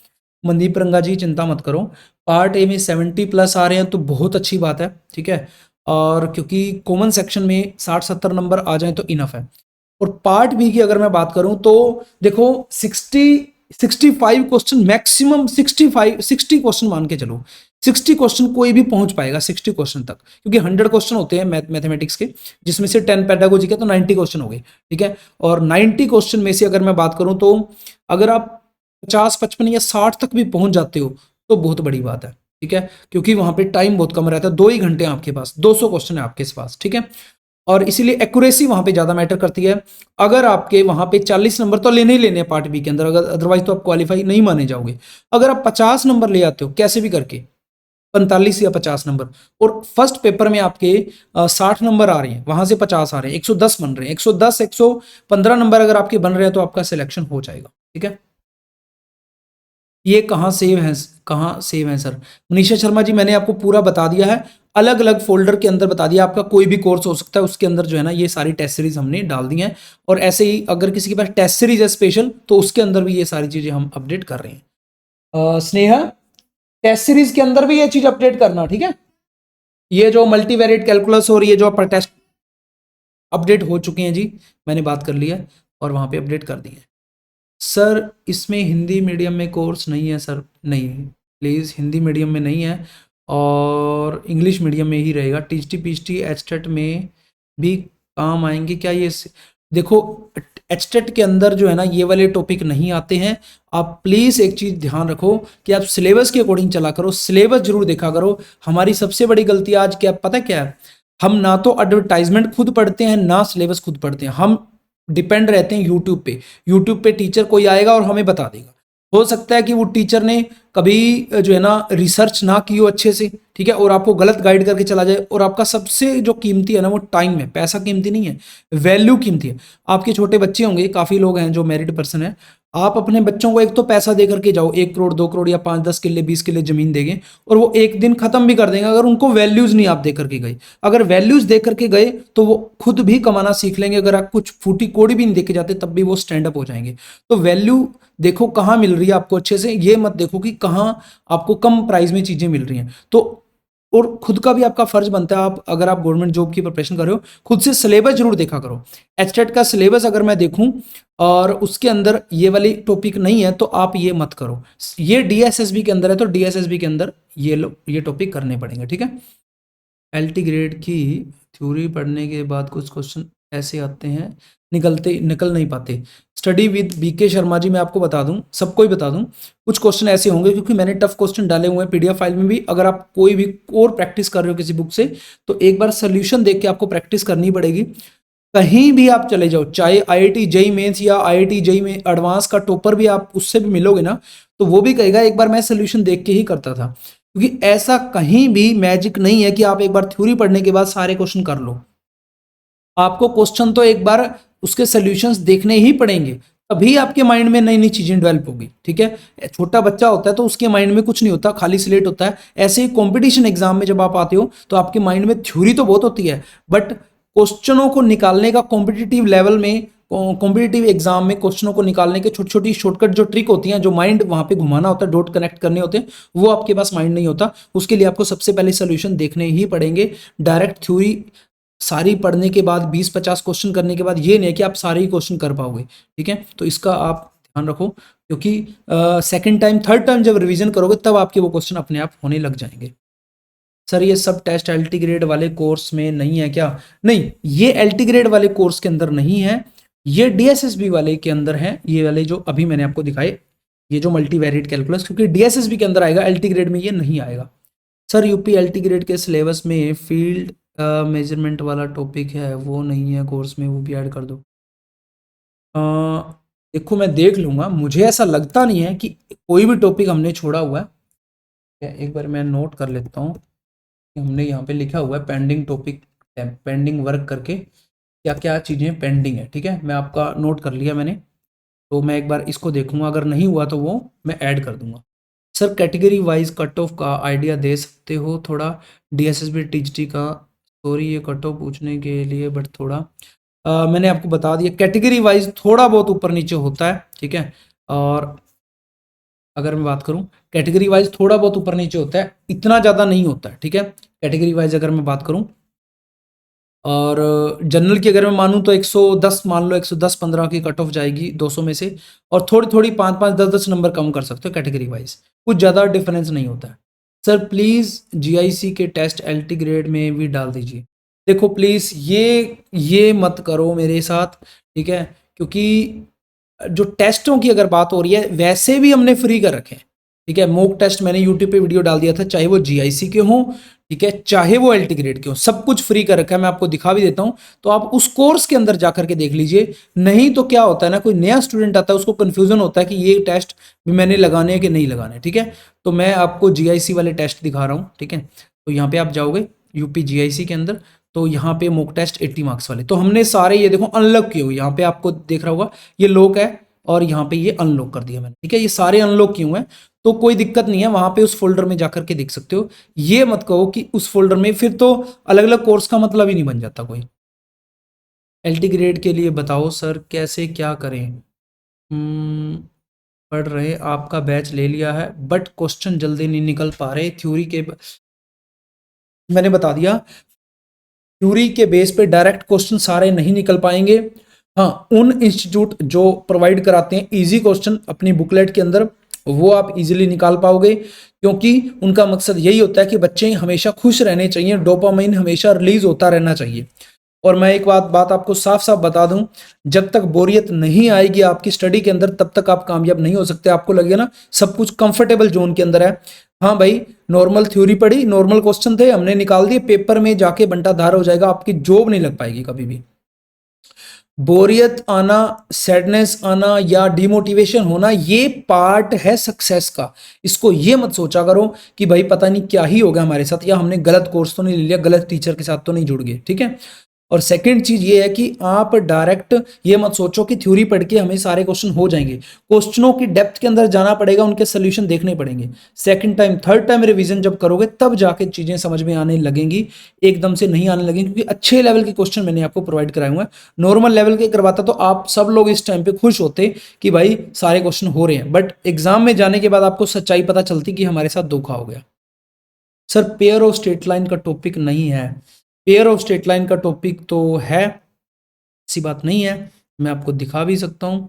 मनदीप रंगा जी चिंता मत करो, पार्ट ए में 70+ आ रहे हैं तो बहुत अच्छी बात है, ठीक है? और क्योंकि कॉमन सेक्शन में 60-70 नंबर आ जाए तो इनफ है। और पार्ट बी की अगर मैं बात करूं तो देखो 65 क्वेश्चन मैक्सिमम, 60 क्वेश्चन मान के चलो, 60 क्वेश्चन कोई भी पहुंच पाएगा 60 क्वेश्चन तक, क्योंकि 100 क्वेश्चन होते हैं मैथमेटिक्स के, जिसमें से 10 पेडागोजी के, तो 90 क्वेश्चन हो गए, ठीक है? और 90 क्वेश्चन में से अगर मैं बात करूं तो अगर आप 50, 55 या 60 तक भी पहुंच जाते हो तो बहुत बड़ी बात है, ठीक है? क्योंकि वहां पे टाइम बहुत कम रहता है, 2 ही घंटे हैं आपके पास, 200 क्वेश्चन है आपके पास, ठीक है? और इसीलिए एक्यूरेसी वहां पे ज्यादा मैटर करती है। अगर आपके वहां पे 40 नंबर तो लेने ही लेने हैं पार्ट बी के अंदर, अगर अदरवाइज तो आप क्वालिफाई नहीं माने जाओगे। अगर आप 50 नंबर ले आते हो कैसे भी करके, 45 या 50 नंबर, और फर्स्ट पेपर में आपके 60 नंबर आ रहे हैं, वहां से 50 आ रहे हैं, 110 बन रहे हैं, 110 115 नंबर अगर आपके बन रहे हैं तो आपका सिलेक्शन हो जाएगा, ठीक है? ये कहाँ सेव है, कहाँ सेव है सर? मनीषा शर्मा जी मैंने आपको पूरा बता दिया है, अलग अलग फोल्डर के अंदर बता दिया, आपका कोई भी कोर्स हो सकता है उसके अंदर जो है ना ये सारी टेस्ट सीरीज हमने डाल दी हैं। और ऐसे ही अगर किसी के पास टेस्ट सीरीज है स्पेशल तो उसके अंदर भी ये सारी चीजें हम अपडेट कर रहे हैं। स्नेहा, टेस्ट सीरीज के अंदर भी ये चीज अपडेट करना, ठीक है? ये जो मल्टीवेरिएट कैलकुलस और ये जो पर टेस्ट अपडेट हो चुके हैं जी, मैंने बात कर लिया और वहां पे अपडेट कर दिए। सर इसमें हिंदी मीडियम में कोर्स नहीं है सर? नहीं, प्लीज़ हिंदी मीडियम में नहीं है और इंग्लिश मीडियम में ही रहेगा। टीजीटी पीजीटी एचटेट में भी काम आएंगे क्या ये? देखो एचटेट के अंदर जो है ना ये वाले टॉपिक नहीं आते हैं। आप प्लीज़ एक चीज़ ध्यान रखो कि आप सिलेबस के अकॉर्डिंग चला करो, सिलेबस जरूर देखा करो। हमारी सबसे बड़ी गलती आज क्या पता क्या है, हम ना तो एडवर्टाइजमेंट खुद पढ़ते हैं ना सिलेबस खुद पढ़ते हैं, हम डिपेंड रहते हैं यूट्यूब पे। यूट्यूब पे टीचर कोई आएगा और हमें बता देगा, हो सकता है कि वो टीचर ने कभी जो है ना रिसर्च ना की हो अच्छे से, ठीक है, और आपको गलत गाइड करके चला जाए। और आपका सबसे जो कीमती है ना वो टाइम है, पैसा कीमती नहीं है, वैल्यू कीमती है। आपके छोटे बच्चे होंगे, काफ़ी लोग हैं जो मैरिड पर्सन है, आप अपने बच्चों को एक तो पैसा दे करके जाओ, 1 करोड़ 2 करोड़ या 5-10 किले 20 किले जमीन देंगे और वो एक दिन खत्म भी कर देंगे अगर उनको वैल्यूज नहीं आप दे करके गए। अगर वैल्यूज दे करके गए तो वो खुद भी कमाना सीख लेंगे, अगर आप कुछ फूटी कोड़ी भी नहीं देके जाते तब भी वो स्टैंड अप हो जाएंगे। तो वैल्यू देखो कहाँ मिल रही है आपको अच्छे से, ये मत देखो कि कहाँ आपको कम प्राइस में चीजें मिल रही हैं। तो और खुद का भी आपका फर्ज बनता है, आप अगर आप गवर्नमेंट जॉब की प्रिपरेशन कर रहे हो खुद से सिलेबस जरूर देखा करो। एचटेट का सिलेबस अगर मैं देखूं और उसके अंदर ये वाली टॉपिक नहीं है तो आप ये मत करो। ये डीएसएसबी के अंदर है तो डीएसएसबी के अंदर ये टॉपिक करने पड़ेंगे, ठीक है? एलटी ग्रेड की थ्योरी पढ़ने के बाद कुछ क्वेश्चन ऐसे आते हैं निकल नहीं पाते। Study with BK Sharma ji मैं आपको बता दूं, सबको ही बता दूं, कुछ क्वेश्चन ऐसे होंगे क्योंकि मैंने टफ क्वेश्चन डाले हुए हैं पीडीएफ फाइल में भी। अगर आप कोई भी और प्रैक्टिस कर रहे हो किसी बुक से तो एक बार सोल्यूशन देख के आपको प्रैक्टिस करनी पड़ेगी। कहीं भी आप चले जाओ, चाहे आईआईटी जेई मेंस या आईआईटी जेई में एडवांस का टॉपर भी आप उससे भी मिलोगे ना, तो वो भी कहेगा एक बार मैं सोल्यूशन देख के ही करता था। क्योंकि ऐसा कहीं भी मैजिक नहीं है कि आप एक बार थ्योरी पढ़ने के बाद सारे क्वेश्चन कर लो। आपको क्वेश्चन तो एक बार उसके सोल्यूशंस देखने ही पड़ेंगे, तभी आपके माइंड में नई नई चीजें डेवलप होगी। ठीक है, छोटा बच्चा होता है तो उसके माइंड में कुछ नहीं होता, खाली स्लेट होता है। ऐसे ही कंपटीशन एग्जाम में जब आप आते हो तो आपके माइंड में थ्योरी तो बहुत होती है, बट क्वेश्चनों को निकालने का कॉम्पिटिटिव लेवल में, कॉम्पिटिटिव एग्जाम में क्वेश्चनों को निकालने के छोटी छोटी शॉर्टकट जो ट्रिक होती हैं, जो माइंड वहां पे घुमाना होता है, डॉट कनेक्ट करने होते हैं, वो आपके पास माइंड नहीं होता। उसके लिए आपको सबसे पहले सोल्यूशन देखने ही पड़ेंगे। डायरेक्ट थ्योरी सारी पढ़ने के बाद 20-50 क्वेश्चन करने के बाद ये नहीं है कि आप सारे ही क्वेश्चन कर पाओगे। ठीक है, तो इसका आप ध्यान रखो, क्योंकि सेकंड टाइम थर्ड टाइम जब रिवीजन करोगे तब आपके वो क्वेश्चन अपने आप होने लग जाएंगे। सर ये सब टेस्ट एलटी ग्रेड वाले कोर्स में नहीं है क्या? नहीं, ये एलटी ग्रेड वाले कोर्स के अंदर नहीं है, ये डीएसएसबी वाले के अंदर है। ये वाले जो अभी मैंने आपको दिखाए, ये जो मल्टीवेरिएट कैलकुलस, क्योंकि डीएसएसबी के अंदर आएगा, एलटी ग्रेड में ये नहीं आएगा। सर यूपी एलटी ग्रेड के सिलेबस में फील्ड मेजरमेंट वाला टॉपिक है, वो नहीं है कोर्स में, वो भी ऐड कर दो। अ, देखो मैं देख लूँगा, मुझे ऐसा लगता नहीं है कि कोई भी टॉपिक हमने छोड़ा हुआ है। एक बार मैं नोट कर लेता हूँ कि हमने यहाँ पे लिखा हुआ है पेंडिंग टॉपिक, पेंडिंग वर्क करके क्या क्या चीज़ें पेंडिंग है। ठीक है, मैं आपका नोट कर लिया मैंने, तो मैं एक बार इसको देखूंगा, अगर नहीं हुआ तो वो मैं ऐड कर दूंगा। Sir category wise cut off का आइडिया दे सकते हो थोड़ा? डीएसएसबी टीजीटी का, सॉरी ये कट ऑफ पूछने के लिए, बट थोड़ा मैंने आपको बता दिया, कैटेगरी वाइज थोड़ा बहुत ऊपर नीचे होता है। ठीक है, और अगर मैं बात करूं कैटेगरी वाइज थोड़ा बहुत ऊपर नीचे होता है, इतना ज़्यादा नहीं होता है। ठीक है, कैटेगरी वाइज अगर मैं बात करूं, और जनरल की अगर मैं मानूं तो 110 मान लो, 110-15 की कट ऑफ जाएगी 200 में से, और थोड़ी थोड़ी 5-5 10-10 नंबर कम कर सकते हो कैटेगरी वाइज, कुछ ज़्यादा डिफरेंस नहीं होता है। सर प्लीज़ जीआईसी के टेस्ट एलटी ग्रेड में भी डाल दीजिए। देखो प्लीज़ ये मत करो मेरे साथ, ठीक है, क्योंकि जो टेस्टों की अगर बात हो रही है, वैसे भी हमने फ्री कर रखे हैं। ठीक है, मॉक टेस्ट मैंने यूट्यूब पे वीडियो डाल दिया था, चाहे वो जीआईसी के हों, ठीक है, चाहे वो एलटी ग्रेड के हो, सब कुछ फ्री कर रखा है। मैं आपको दिखा भी देता हूं, तो आप उस कोर्स के अंदर जाकर के देख लीजिए। नहीं तो क्या होता है ना, कोई नया स्टूडेंट आता है, उसको कंफ्यूजन होता है कि ये टेस्ट भी मैंने लगाने हैं कि नहीं लगाने। ठीक है, तो मैं आपको जीआईसी वाले टेस्ट दिखा रहा हूँ। ठीक है, तो यहाँ पे आप जाओगे यूपी जीआईसी के अंदर, तो यहाँ पे मॉक टेस्ट 80 मार्क्स वाले, तो हमने सारे ये देखो अनलॉक किए हुए, यहाँ पे आपको देख रहा होगा ये लॉक है, और यहाँ पे ये अनलॉक कर दिया मैंने। ठीक है, ये सारे अनलॉक किए हुए हैं, तो कोई दिक्कत नहीं है, वहां पे उस फोल्डर में जाकर के देख सकते हो। ये मत कहो कि उस फोल्डर में, फिर तो अलग अलग कोर्स का मतलब ही नहीं बन जाता कोई। एलटी ग्रेड के लिए बताओ सर कैसे क्या करें? पढ़ रहे, आपका बैच ले लिया है, बट क्वेश्चन जल्दी नहीं निकल पा रहे थ्योरी के। मैंने बता दिया, थ्योरी के बेस पे डायरेक्ट क्वेश्चन सारे नहीं निकल पाएंगे। हाँ, उन इंस्टीट्यूट जो प्रोवाइड कराते हैं इजी क्वेश्चन अपनी बुकलेट के अंदर, वो आप इजीली निकाल पाओगे, क्योंकि उनका मकसद यही होता है कि बच्चे हमेशा खुश रहने चाहिए, डोपामाइन हमेशा रिलीज होता रहना चाहिए। और मैं एक बात आपको साफ साफ बता दूं, जब तक बोरियत नहीं आएगी आपकी स्टडी के अंदर, तब तक आप कामयाब नहीं हो सकते। आपको लगेगा ना सब कुछ कंफर्टेबल जोन के अंदर है। हाँ भाई, नॉर्मल थ्योरी पढ़ी, नॉर्मल क्वेश्चन थे, हमने निकाल दिए, पेपर में जाके बंटा धार हो जाएगा, आपकी जॉब नहीं लग पाएगी कभी भी। बोरियत आना, सैडनेस आना या डिमोटिवेशन होना, ये पार्ट है सक्सेस का। इसको ये मत सोचा करो कि भाई पता नहीं क्या ही होगा हमारे साथ, या हमने गलत कोर्स तो नहीं ले लिया, गलत टीचर के साथ तो नहीं जुड़ गए। ठीक है, और सेकंड चीज ये है कि आप डायरेक्ट ये मत सोचो कि थ्योरी पढ़ के हमें सारे क्वेश्चन हो जाएंगे। क्वेश्चनों की डेप्थ के अंदर जाना पड़ेगा, उनके सोल्यूशन देखने पड़ेंगे। Second time third time revision जब करोगे तब जाके चीजें समझ में आने लगेंगी, एकदम से नहीं आने लगेंगी, क्योंकि अच्छे लेवल के क्वेश्चन मैंने आपको प्रोवाइड कराए हुए हैं। नॉर्मल लेवल के करवाता तो आप सब लोग इस टाइम पे खुश होते कि भाई सारे क्वेश्चन हो रहे हैं, बट एग्जाम में जाने के बाद आपको सच्चाई पता चलती कि हमारे साथ धोखा हो गया। Sir pair of straight line का टॉपिक नहीं है? पेयर ऑफ स्ट्रेट लाइन का टॉपिक तो है, ऐसी बात नहीं है, मैं आपको दिखा भी सकता हूं।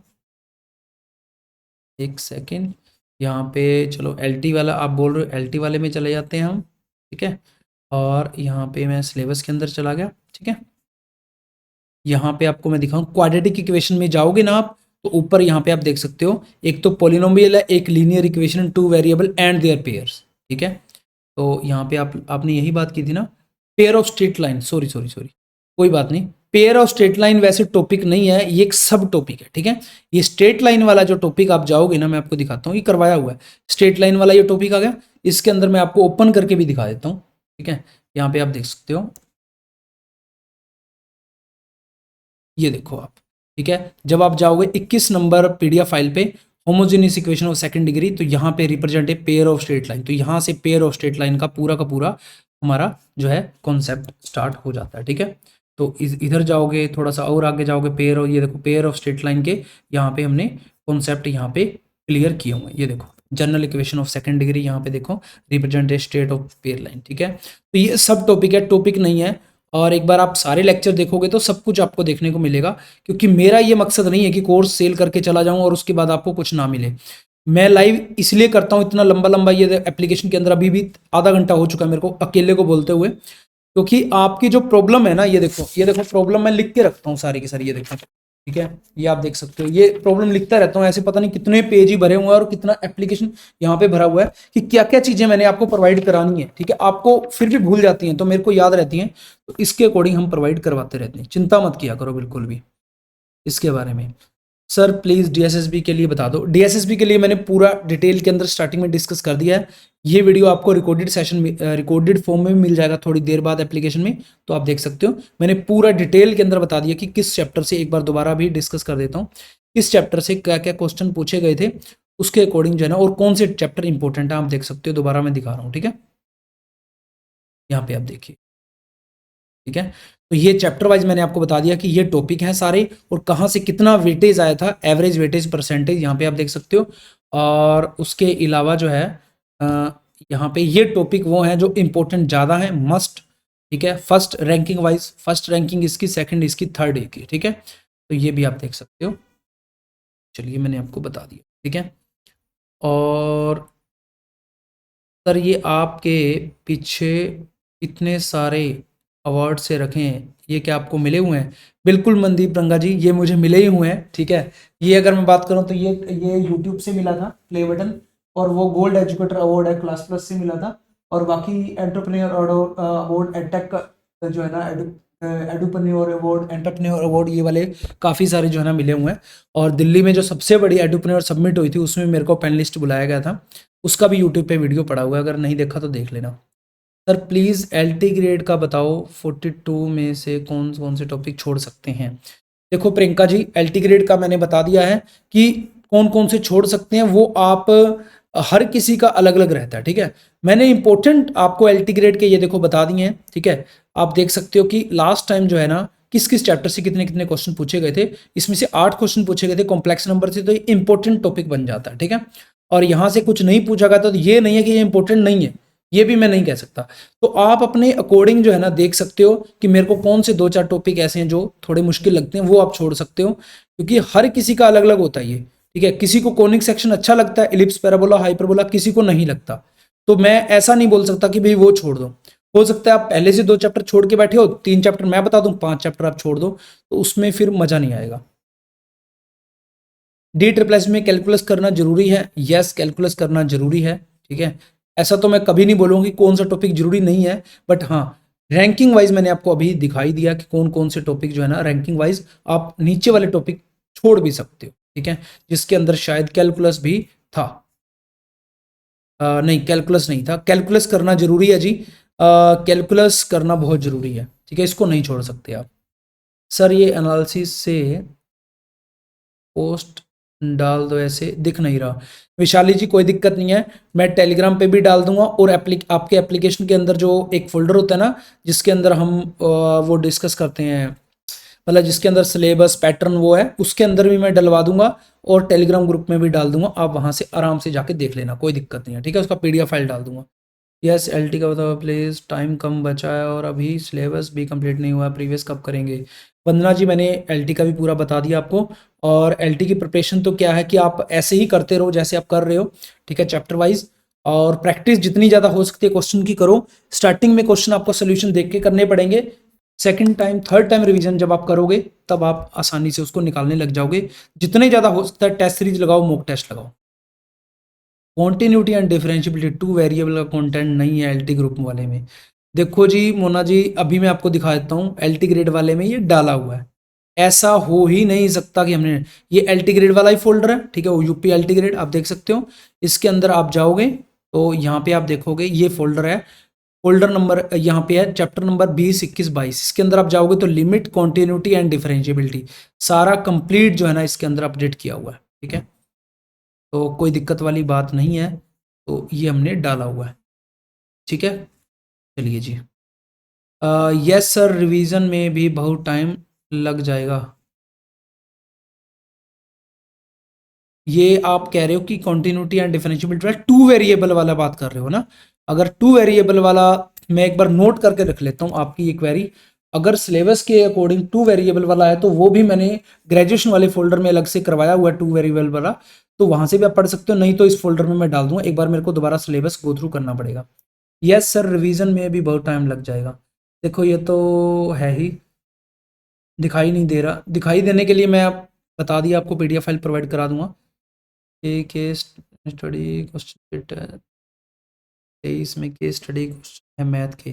एक सेकेंड, यहाँ पे चलो एलटी वाला आप बोल रहे हो, एलटी वाले में चले जाते हैं हम। ठीक है, और यहाँ पे मैं सिलेबस के अंदर चला गया। ठीक है, यहाँ पे आपको मैं दिखाऊं, क्वाड्रेटिक इक्वेशन में जाओगे ना आप, तो ऊपर यहाँ पे आप देख सकते हो, एक तो पोलिनोमियल है, एक linear equation, two variable and their pairs. ठीक है, तो यहाँ पे आपने यही बात की थी ना, pair of straight line, sorry sorry sorry, कोई बात नहीं, पेयर ऑफ स्ट्रेट लाइन वैसे टॉपिक नहीं है, ये एक सब टॉपिक है, ठीक है। ये स्ट्रेट लाइन वाला जो टॉपिक आप जाओगे ना, मैं आपको दिखाता हूँ, ये करवाया हुआ है, स्ट्रेट लाइन वाला ये टॉपिक आ गया। इसके अंदर मैं आपको ओपन करके भी दिखा देता हूँ, ठीक है। यहाँ पे आप देख सकते हो, ये देखो आप, ठीक है। जब आप जाओगे 21 नंबर पीडीएफ फाइल पे, homogeneous equation of second degree, तो यहाँ पे रिप्रेजेंट है पेयर ऑफ स्ट्रेट लाइन, तो यहाँ से पेयर ऑफ स्ट्रेट लाइन का पूरा हमारा जो है कॉन्सेप्ट स्टार्ट हो जाता है, ठीक है। तो इधर जाओगे, थोड़ा सा और आगे जाओगे, पेयर, और ये देखो पेयर ऑफ स्ट्रेट लाइन के यहाँ पे हमने कॉन्सेप्ट यहाँ पे क्लियर किए हुए हैं। ये देखो general equation of second degree, यहाँ पे देखो represent a straight of pair line, ठीक है। तो ये सब टॉपिक है, टॉपिक नहीं है। और एक बार आप सारे लेक्चर देखोगे तो सब कुछ आपको देखने को मिलेगा, क्योंकि मेरा ये मकसद नहीं है कि कोर्स सेल करके चला जाऊं और उसके बाद आपको कुछ ना मिले। मैं लाइव इसलिए करता हूं इतना लंबा लंबा, ये एप्लीकेशन के अंदर अभी भी आधा घंटा हो चुका है मेरे को अकेले को बोलते हुए, क्योंकि आपकी जो प्रॉब्लम है ना, ये देखो प्रॉब्लम मैं लिख के रखता हूँ सारी की सारी, ये देखो, ठीक है। ये आप देख सकते हो, ये प्रॉब्लम लिखता रहता हूँ, ऐसे पता नहीं कितने पेज ही भरे हुए हैं और कितना एप्लीकेशन यहाँ पे भरा हुआ है कि क्या क्या चीजें मैंने आपको प्रोवाइड करानी है, ठीक है। आपको फिर भी भूल जाती हैं तो मेरे को याद रहती हैं, तो इसके अकॉर्डिंग हम प्रोवाइड करवाते रहते हैं, चिंता मत किया करो बिल्कुल भी इसके बारे में। सर प्लीज़ डीएसएसबी के लिए बता दो। डीएसएसबी के लिए मैंने पूरा डिटेल के अंदर स्टार्टिंग में डिस्कस कर दिया है। ये वीडियो आपको रिकॉर्डेड सेशन में, रिकॉर्डेड फॉर्म में भी मिल जाएगा थोड़ी देर बाद एप्लीकेशन में, तो आप देख सकते हो। मैंने पूरा डिटेल के अंदर बता दिया कि किस चैप्टर से, एक बार दोबारा भी डिस्कस कर देता हूँ, किस चैप्टर से क्या क्या क्वेश्चन पूछे गए थे, उसके अकॉर्डिंग जो है ना, और कौन से चैप्टर इंपॉर्टेंट है आप देख सकते हो। दोबारा मैं दिखा रहा हूँ, ठीक है। यहाँ पे आप देखिए, ठीक है। तो ये चैप्टर वाइज मैंने आपको बता दिया कि ये टॉपिक हैं सारे, और कहाँ से कितना वेटेज आया था, एवरेज वेटेज परसेंटेज यहाँ पे आप देख सकते हो। और उसके अलावा जो है यहाँ पे ये टॉपिक वो हैं जो इंपॉर्टेंट ज़्यादा है, मस्ट, ठीक है। First ranking wise, first ranking इसकी, सेकंड इसकी, थर्ड की, ठीक है। तो ये भी आप देख सकते हो। चलिए मैंने आपको बता दिया, ठीक है। और सर ये आपके पीछे इतने सारे अवार्ड से रखें, ये क्या आपको मिले हुए हैं? बिल्कुल मनदीप रंगा जी, ये मुझे मिले ही हुए हैं, ठीक है। ये अगर मैं बात करूं तो ये यूट्यूब से मिला था, प्ले बटन, और वो गोल्ड एजुकेटर अवार्ड है, क्लास प्लस से मिला था। और बाकी एंटरप्रेन्योर अवार्ड, एडटेक का जो है ना, एडुप्रेन्योर अवार्ड, एंटरप्रेन्योर अवार्ड, ये वाले काफ़ी सारे जो है ना मिले हुए हैं। और दिल्ली में जो सबसे बड़ी एडुप्रेन्योर सबमिट हुई थी, उसमें मेरे को पैनलिस्ट बुलाया गया था, उसका भी यूट्यूब पे वीडियो पड़ा हुआ है, अगर नहीं देखा तो देख लेना। सर प्लीज़ एलटी ग्रेड का बताओ, 42 में से कौन कौन से टॉपिक छोड़ सकते हैं? देखो प्रियंका जी, एलटी ग्रेड का मैंने बता दिया है कि कौन कौन से छोड़ सकते हैं, वो आप हर किसी का अलग अलग रहता है, ठीक है। मैंने इंपॉर्टेंट आपको एलटी ग्रेड के ये देखो बता दिए हैं, ठीक है। आप देख सकते हो कि लास्ट टाइम जो है ना, किस किस चैप्टर से कितने कितने क्वेश्चन पूछे गए थे, इसमें से 8 क्वेश्चन पूछे गए थे कॉम्प्लेक्स नंबर से, तो ये इंपॉर्टेंट टॉपिक बन जाता है, ठीक है। और यहाँ से कुछ नहीं पूछा गया तो ये नहीं है कि ये इंपॉर्टेंट नहीं है, ये भी मैं नहीं कह सकता। तो आप अपने अकॉर्डिंग जो है ना देख सकते हो कि मेरे को कौन से 2-4 टॉपिक ऐसे हैं जो थोड़े मुश्किल लगते हैं, वो आप छोड़ सकते हो, क्योंकि हर किसी का अलग अलग होता है ये, ठीक है। किसी को कोनिक सेक्शन अच्छा लगता है, इलिप्स, पैराबोला, हाइपरबोला, किसी को नहीं लगता। तो मैं ऐसा नहीं बोल सकता कि भाई वो छोड़ दो। हो सकता है आप पहले से 2 चैप्टर छोड़ के बैठे हो, 3 चैप्टर मैं बता दूं, 5 चैप्टर आप छोड़ दो, तो उसमें फिर मजा नहीं आएगा। डी ट्रिपल एस में कैलकुलस करना जरूरी है, यस कैलकुलस करना जरूरी है, ठीक है। ऐसा तो मैं कभी नहीं बोलूँगा कि कौन सा टॉपिक जरूरी नहीं है, बट हाँ रैंकिंग वाइज मैंने आपको अभी दिखाई दिया कि कौन कौन से टॉपिक जो है ना रैंकिंग वाइज आप नीचे वाले टॉपिक छोड़ भी सकते हो, ठीक है। जिसके अंदर शायद कैलकुलस भी था, नहीं कैलकुलस नहीं था, कैलकुलस करना जरूरी है जी, कैलकुलस करना बहुत जरूरी है, ठीक है, इसको नहीं छोड़ सकते आप। सर ये एनालिसिस से पोस्ट डाल दो, ऐसे दिख नहीं रहा। विशाली जी कोई दिक्कत नहीं है, मैं टेलीग्राम पे भी डाल दूंगा, और आपके एप्लीकेशन के अंदर जो एक फोल्डर होता है ना, जिसके अंदर हम वो डिस्कस करते हैं, मतलब जिसके अंदर सिलेबस पैटर्न वो है, उसके अंदर भी मैं डलवा दूंगा, और टेलीग्राम ग्रुप में भी डाल दूंगा, आप वहां से आराम से जाके देख लेना, कोई दिक्कत नहीं है, ठीक है। उसका पीडीएफ फाइल डाल दूंगा। यस एलटी का बताओ प्लीज़, टाइम कम बचा है और अभी सिलेबस भी कंप्लीट नहीं हुआ, प्रीवियस कब करेंगे? वंदना जी मैंने एलटी का भी पूरा बता दिया आपको। और एलटी की प्रिपरेशन तो क्या है कि आप ऐसे ही करते रहो जैसे आप कर रहे हो, ठीक है, चैप्टर वाइज, और प्रैक्टिस जितनी ज़्यादा हो सकती है क्वेश्चन की करो। स्टार्टिंग में क्वेश्चन आपको सोल्यूशन देख के करने पड़ेंगे, second time third time revision जब आप करोगे तब आप आसानी से उसको निकालने लग जाओगे। जितने ज़्यादा हो सकता है टेस्ट सीरीज लगाओ, मॉक टेस्ट लगाओ। कॉन्टिन्यूटी एंड डिफरेंशियबिलिटी 2 वेरिएबल का कंटेंट नहीं है एलटी ग्रुप वाले में। देखो जी मोना जी, अभी मैं आपको दिखा देता हूँ, एलटी ग्रेड वाले में ये डाला हुआ है। ऐसा हो ही नहीं सकता कि हमने, ये एलटी ग्रेड वाला ही फोल्डर है, ठीक है, वो यूपी एलटी ग्रेड आप देख सकते हो। इसके अंदर आप जाओगे तो यहाँ पे आप देखोगे ये फोल्डर है, फोल्डर नंबर यहाँ पे है, चैप्टर नंबर 20, 21, 22। इसके अंदर आप जाओगे तो लिमिट, कॉन्टिन्यूटी एंड डिफरेंशिएबिलिटी सारा कंप्लीट जो है ना इसके अंदर अपडेट किया हुआ है, ठीक है। तो कोई दिक्कत वाली बात नहीं है, तो ये हमने डाला हुआ है, ठीक है। चलिए जी, यस सर, रिवीजन में भी बहुत टाइम लग जाएगा। ये आप कह रहे हो कि कॉन्टिन्यूटी एंड डिफरेंशिएबिलिटी वाला टू वेरिएबल वाला बात कर रहे हो ना? अगर टू वेरिएबल वाला, मैं एक बार नोट करके रख लेता हूँ आपकी ये क्वेरी। अगर सिलेबस के अकॉर्डिंग टू वेरिएबल वाला है तो वो भी मैंने ग्रेजुएशन वाले फोल्डर में अलग से करवाया हुआ है टू वेरिएबल वाला, तो वहां से भी आप पढ़ सकते हो, नहीं तो इस फोल्डर में मैं डाल दूंगा। एक बार मेरे को दोबारा सिलेबस गो थ्रू करना पड़ेगा। यस सर, रिवीजन में भी बहुत टाइम लग जाएगा। देखो ये तो है ही, दिखाई नहीं दे रहा। दिखाई देने के लिए मैं आप बता दिया, आपको पीडीएफ फाइल प्रोवाइड करा दूंगा। केस स्टडी क्वेश्चन 23 में केस स्टडी क्वेश्चन है मैथ के।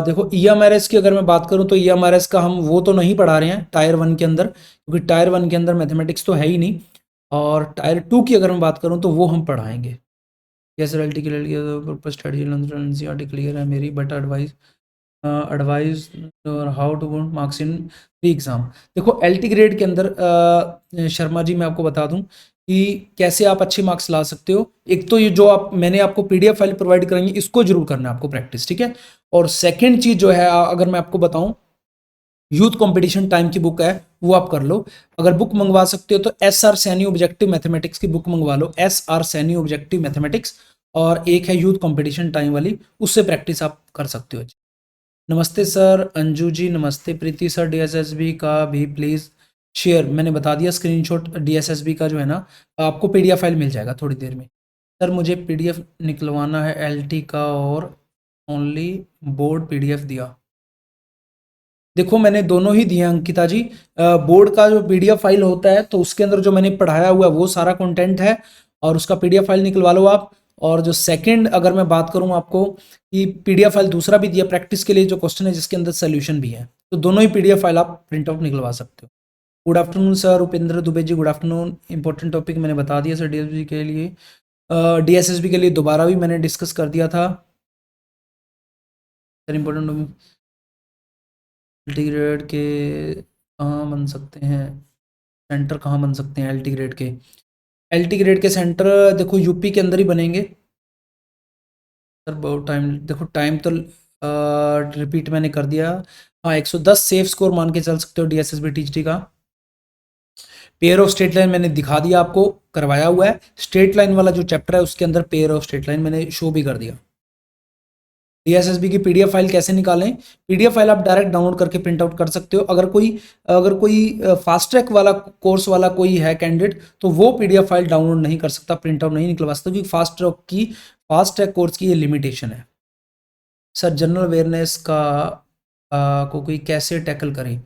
देखो ईएमआरएस की अगर मैं बात करूं तो ईएमआरएस का हम वो तो नहीं पढ़ा रहे हैं टायर 1 के अंदर, क्योंकि टायर 1 के अंदर मैथमेटिक्स तो है ही नहीं। और टायर 2 की अगर मैं बात करूं तो वो हम पढ़ाएंगे। Yes reality clear study NCERT clear है मेरी, बट एडवाइस और how to want marks in pre exam. देखो एलटी ग्रेड के अंदर शर्मा जी मैं आपको बता दूं कि कैसे आप अच्छे मार्क्स ला सकते हो। एक तो ये जो आप, मैंने आपको पीडीएफ फाइल प्रोवाइड कराएंगे, इसको जरूर करना है आपको प्रैक्टिस, ठीक है। और सेकंड चीज जो है, अगर मैं आपको बताऊं, यूथ कंपटीशन टाइम की बुक है वो आप कर लो। अगर बुक मंगवा सकते हो तो S R Saini objective mathematics की बुक मंगवा लो, S R Saini objective mathematics. और एक है यूथ कंपटीशन टाइम वाली, उससे प्रैक्टिस आप कर सकते हो। नमस्ते सर, अंजू जी नमस्ते। प्रीति सर, डीएसएसबी का भी प्लीज़ शेयर, मैंने बता दिया स्क्रीनशॉट डीएसएसबी का जो है ना, आपको पीडीएफ फाइल मिल जाएगा थोड़ी देर में। सर मुझे पीडीएफ निकलवाना है एलटी का, और ओनली बोर्ड पीडीएफ दिया। देखो मैंने दोनों ही दिए अंकिता जी। बोर्ड का जो पीडीएफ फाइल होता है तो उसके अंदर जो मैंने पढ़ाया हुआ है वो सारा कंटेंट है, और उसका पीडीएफ फाइल निकलवा लो आप। और जो सेकंड अगर मैं बात करूं आपको, कि पीडीएफ फाइल दूसरा भी दिया प्रैक्टिस के लिए, जो क्वेश्चन है जिसके अंदर सोल्यूशन भी है, तो दोनों ही पीडीएफ फाइल आप प्रिंट आउट निकलवा सकते हो। Good afternoon sir, Upendra Dubey ji good afternoon. Important topic मैंने बता दिया सर डीएसएसबी के लिए, डीएसएसबी के लिए दोबारा भी मैंने डिस्कस कर दिया था सर। इंपॉर्टेंट एलटी ग्रेड के कहाँ बन सकते हैं, सेंटर कहाँ बन सकते हैं एलटी ग्रेड के? एलटी ग्रेड के सेंटर देखो यूपी के अंदर ही बनेंगे सर। बहुत टाइम, देखो टाइम तो रिपीट मैंने कर दिया। हाँ 110 सेफ स्कोर मान के चल सकते हो डीएसएसबी टीजीटी का। पेयर ऑफ स्ट्रेट लाइन मैंने दिखा दिया आपको, करवाया हुआ है। स्ट्रेट लाइन वाला जो चैप्टर है उसके अंदर पेयर ऑफ स्ट्रेट लाइन मैंने शो भी कर दिया। डीएसएसबी की पीडीएफ फाइल कैसे निकालें? पीडीएफ फाइल आप डायरेक्ट डाउनलोड करके प्रिंट आउट कर सकते हो। अगर कोई फास्ट ट्रैक वाला कोर्स वाला कोई है कैंडिडेट, तो वो पीडीएफ फाइल डाउनलोड नहीं कर सकता, प्रिंट आउट नहीं निकलवा सकता, क्योंकि फास्ट ट्रैक कोर्स की ये लिमिटेशन है। सर जनरल अवेयरनेस का को कोई कैसे टैकल करें?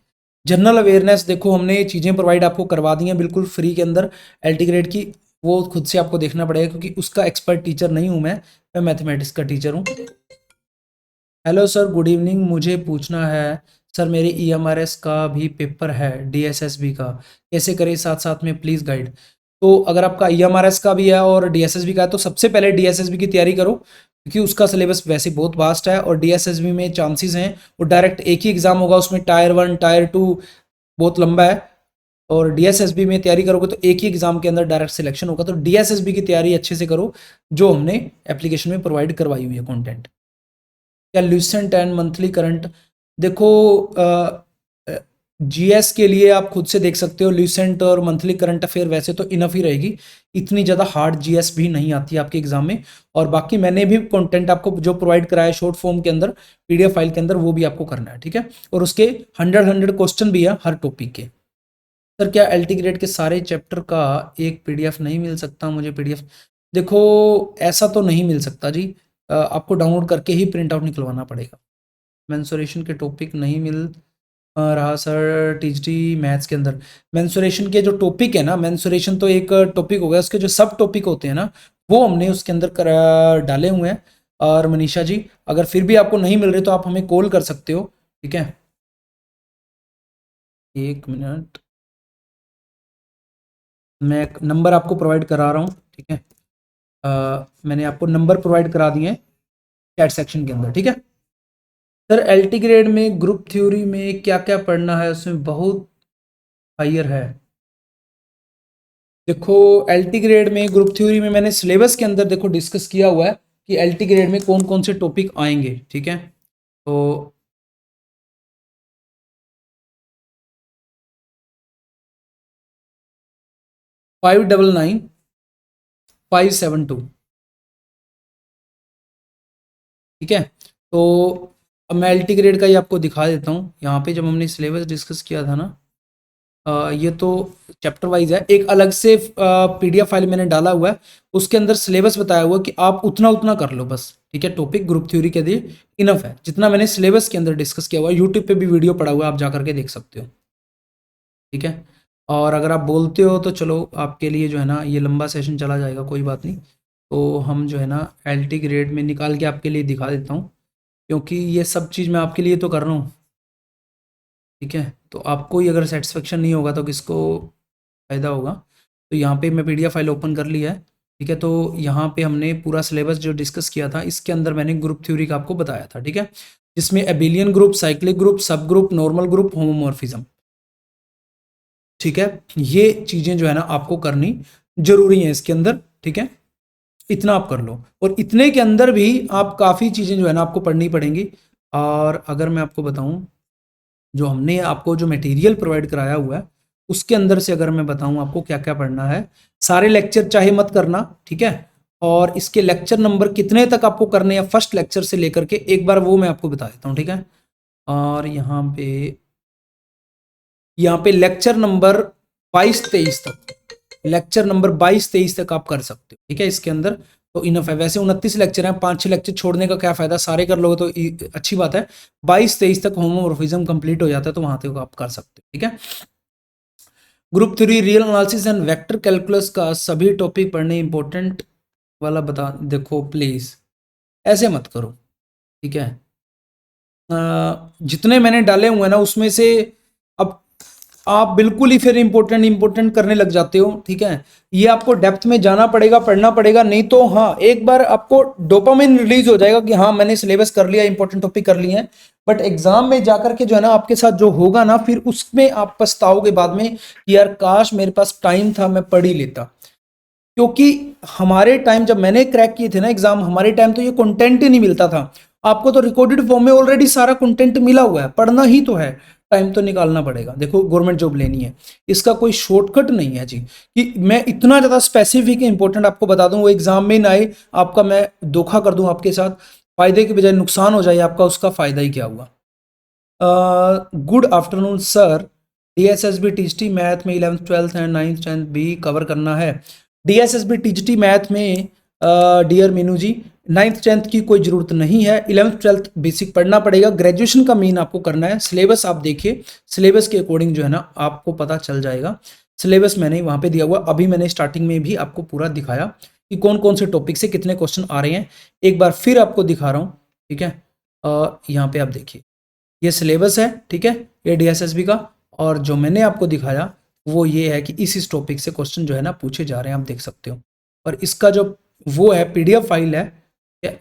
जनरल अवेयरनेस देखो हमने ये चीज़ें प्रोवाइड आपको करवा दी हैं बिल्कुल फ्री के अंदर एलटी ग्रेड की, वो खुद से आपको देखना पड़ेगा, क्योंकि उसका एक्सपर्ट टीचर नहीं हूँ मैं मैथमेटिक्स का टीचर हूँ। Hello sir, good evening. मुझे पूछना है सर, मेरे ईएमआरएस का भी पेपर है डीएसएसबी का, कैसे करें साथ साथ में प्लीज़ गाइड। तो अगर आपका ईएमआरएस का भी है और डीएसएसबी का है तो सबसे पहले डीएसएसबी की तैयारी करो, क्योंकि उसका सिलेबस वैसे बहुत वास्ट है, और डीएसएसबी में चांसेस हैं वो डायरेक्ट एक ही एग्जाम होगा, उसमें टायर 1 टायर 2 बहुत लंबा है। और डीएसएसबी में तैयारी करोगे तो एक ही एग्जाम के अंदर डायरेक्ट सिलेक्शन होगा। तो डीएसएसबी की तैयारी अच्छे से करो, जो हमने एप्लीकेशन में प्रोवाइड करवाई हुई है कंटेंट। या ल्यूसेंट एंड मंथली करंट, देखो जीएस के लिए आप खुद से देख सकते हो, ल्यूसेंट और मंथली करंट अफेयर वैसे तो इनफ ही रहेगी, इतनी ज़्यादा हार्ड जीएस भी नहीं आती आपके एग्जाम में। और बाकी मैंने भी कंटेंट आपको जो प्रोवाइड कराया है शॉर्ट फॉर्म के अंदर पीडीएफ फाइल के अंदर, वो भी आपको करना है, ठीक है। और उसके 100 क्वेश्चन भी है हर टॉपिक के। सर क्या एलटी ग्रेड के सारे चैप्टर का एक पीडीएफ नहीं मिल सकता मुझे पीडीएफ? देखो ऐसा तो नहीं मिल सकता जी, आपको डाउनलोड करके ही प्रिंट आउट निकलवाना पड़ेगा। मेंसुरेशन के टॉपिक नहीं मिल रहा सर टीजीटी मैथ्स के अंदर। मेंसुरेशन के जो टॉपिक है ना, मेंसुरेशन तो एक टॉपिक हो गया, उसके जो सब टॉपिक होते हैं ना वो हमने उसके अंदर डाले हुए हैं। और मनीषा जी, अगर फिर भी आपको नहीं मिल रहे तो आप हमें कॉल कर सकते हो, ठीक है। एक मिनट, मैं एक नंबर आपको प्रोवाइड करा रहा हूँ, ठीक है। मैंने आपको नंबर प्रोवाइड करा दिए हैं चैट सेक्शन के अंदर, ठीक है। सर एलटी ग्रेड में ग्रुप थ्योरी में क्या क्या पढ़ना है, उसमें बहुत हायर है। देखो एलटी ग्रेड में ग्रुप थ्योरी में मैंने सिलेबस के अंदर देखो डिस्कस किया हुआ है कि एलटी ग्रेड में कौन कौन से टॉपिक आएंगे, ठीक है। तो 599572, ठीक है। तो अब मैं एलटी ग्रेड का ही आपको दिखा देता हूँ यहाँ पे, जब हमने सिलेबस डिस्कस किया था ना, ये तो चैप्टर वाइज है, एक अलग से पीडीएफ फाइल मैंने डाला हुआ है, उसके अंदर सिलेबस बताया हुआ है कि आप उतना उतना कर लो बस, ठीक है। टॉपिक ग्रुप थ्योरी के लिए इनफ है, जितना मैंने सिलेबस के अंदर डिस्कस किया हुआ है। यूट्यूब पे भी वीडियो पड़ा हुआ है, आप जा करके देख सकते हो, ठीक है। और अगर आप बोलते हो तो चलो आपके लिए जो है ना ये लंबा सेशन चला जाएगा, कोई बात नहीं। तो हम जो है ना एलटी ग्रेड में निकाल के आपके लिए दिखा देता हूँ, क्योंकि ये सब चीज़ मैं आपके लिए तो कर रहा हूँ, ठीक है। तो आपको ही अगर सेटिस्फेक्शन नहीं होगा तो किसको फ़ायदा होगा। तो यहाँ पे मैं पीडीएफ फाइल ओपन कर लिया है, ठीक है। तो यहाँ पे हमने पूरा सिलेबस जो डिस्कस किया था, इसके अंदर मैंने ग्रुप थ्योरी का आपको बताया था, ठीक है। जिसमें एबिलियन ग्रुप, साइक्लिक ग्रुप, सब ग्रुप, नॉर्मल ग्रुप, होमोमॉर्फिज्म, ठीक है। ये चीज़ें जो है ना आपको करनी जरूरी है इसके अंदर, ठीक है। इतना आप कर लो, और इतने के अंदर भी आप काफ़ी चीज़ें जो है ना आपको पढ़नी पड़ेंगी। और अगर मैं आपको बताऊं, जो हमने आपको जो मटेरियल प्रोवाइड कराया हुआ है, उसके अंदर से अगर मैं बताऊं आपको क्या क्या पढ़ना है, सारे लेक्चर चाहे मत करना, ठीक है। और इसके लेक्चर नंबर कितने तक आपको करने हैं फर्स्ट लेक्चर से लेकर के, एक बार वो मैं आपको बता देता हूँ, ठीक है। और यहाँ पे लेक्चर नंबर 22-23 तक, लेक्चर नंबर 22-23 तक आप कर सकते हो, ठीक है। इसके अंदर तो इनफ है, वैसे 29 लेक्चर हैं, 5-6 लेक्चर छोड़ने का क्या फायदा, सारे कर लोगे तो अच्छी बात है। 22-23 तक होमोमॉर्फिज्म कंप्लीट हो जाता है, तो वहां तक आप कर सकते हो, ठीक है। Group 3 real analysis and vector calculus का सभी टॉपिक पढ़ने इंपॉर्टेंट वाला बता, देखो प्लीज ऐसे मत करो, ठीक है। जितने मैंने डाले हुए हैं ना उसमें से अब आप बिल्कुल ही फिर इंपॉर्टेंट इंपॉर्टेंट करने लग जाते हो, ठीक है। ये आपको डेप्थ में जाना पड़ेगा, पढ़ना पड़ेगा, नहीं तो हाँ एक बार आपको डोपामिन रिलीज हो जाएगा कि हाँ मैंने सिलेबस कर लिया, इंपॉर्टेंट टॉपिक कर लिए हैं। बट एग्जाम में जाकर के जो है ना आपके साथ जो होगा ना, फिर उसमें आप पछताओगे बाद में कि यार काश मेरे पास टाइम था, मैं पढ़ ही लेता। क्योंकि हमारे टाइम जब मैंने क्रैक किए थे ना एग्जाम, हमारे टाइम तो ये कंटेंट ही नहीं मिलता था। आपको तो रिकॉर्डेड फॉर्म में ऑलरेडी सारा कंटेंट मिला हुआ है, पढ़ना ही तो है, टाइम तो निकालना पड़ेगा। देखो गवर्नमेंट जॉब लेनी है, इसका कोई शॉर्टकट नहीं है जी, कि मैं इतना ज़्यादा स्पेसिफिक इंपॉर्टेंट आपको बता दूं वो एग्जाम में ना आए, आपका मैं धोखा कर दूं आपके साथ, फायदे के बजाय नुकसान हो जाए आपका, उसका फायदा ही क्या हुआ। Good afternoon sir, DSSB TGT math में 11th 12th and 9th 10th भी कवर करना है। डीएसएसबी टीजीटी मैथ में डियर मीनू जी 9th 10th की कोई ज़रूरत नहीं है, 11th 12th बेसिक पढ़ना पड़ेगा, ग्रेजुएशन का मेन आपको करना है। सिलेबस आप देखिए, सिलेबस के अकॉर्डिंग जो है ना आपको पता चल जाएगा। सिलेबस मैंने वहाँ पे दिया हुआ, अभी मैंने स्टार्टिंग में भी आपको पूरा दिखाया कि कौन कौन से टॉपिक से कितने क्वेश्चन आ रहे हैं, एक बार फिर आपको दिखा रहा हूँ, ठीक है। यहाँ पे आप देखिए, ये सिलेबस है, ठीक है, ये डीएसएसबी का। और जो मैंने आपको दिखाया वो ये है कि इस टॉपिक से क्वेश्चन जो है ना पूछे जा रहे हैं, आप देख सकते हो। और इसका जो वो है पीडीएफ फाइल है,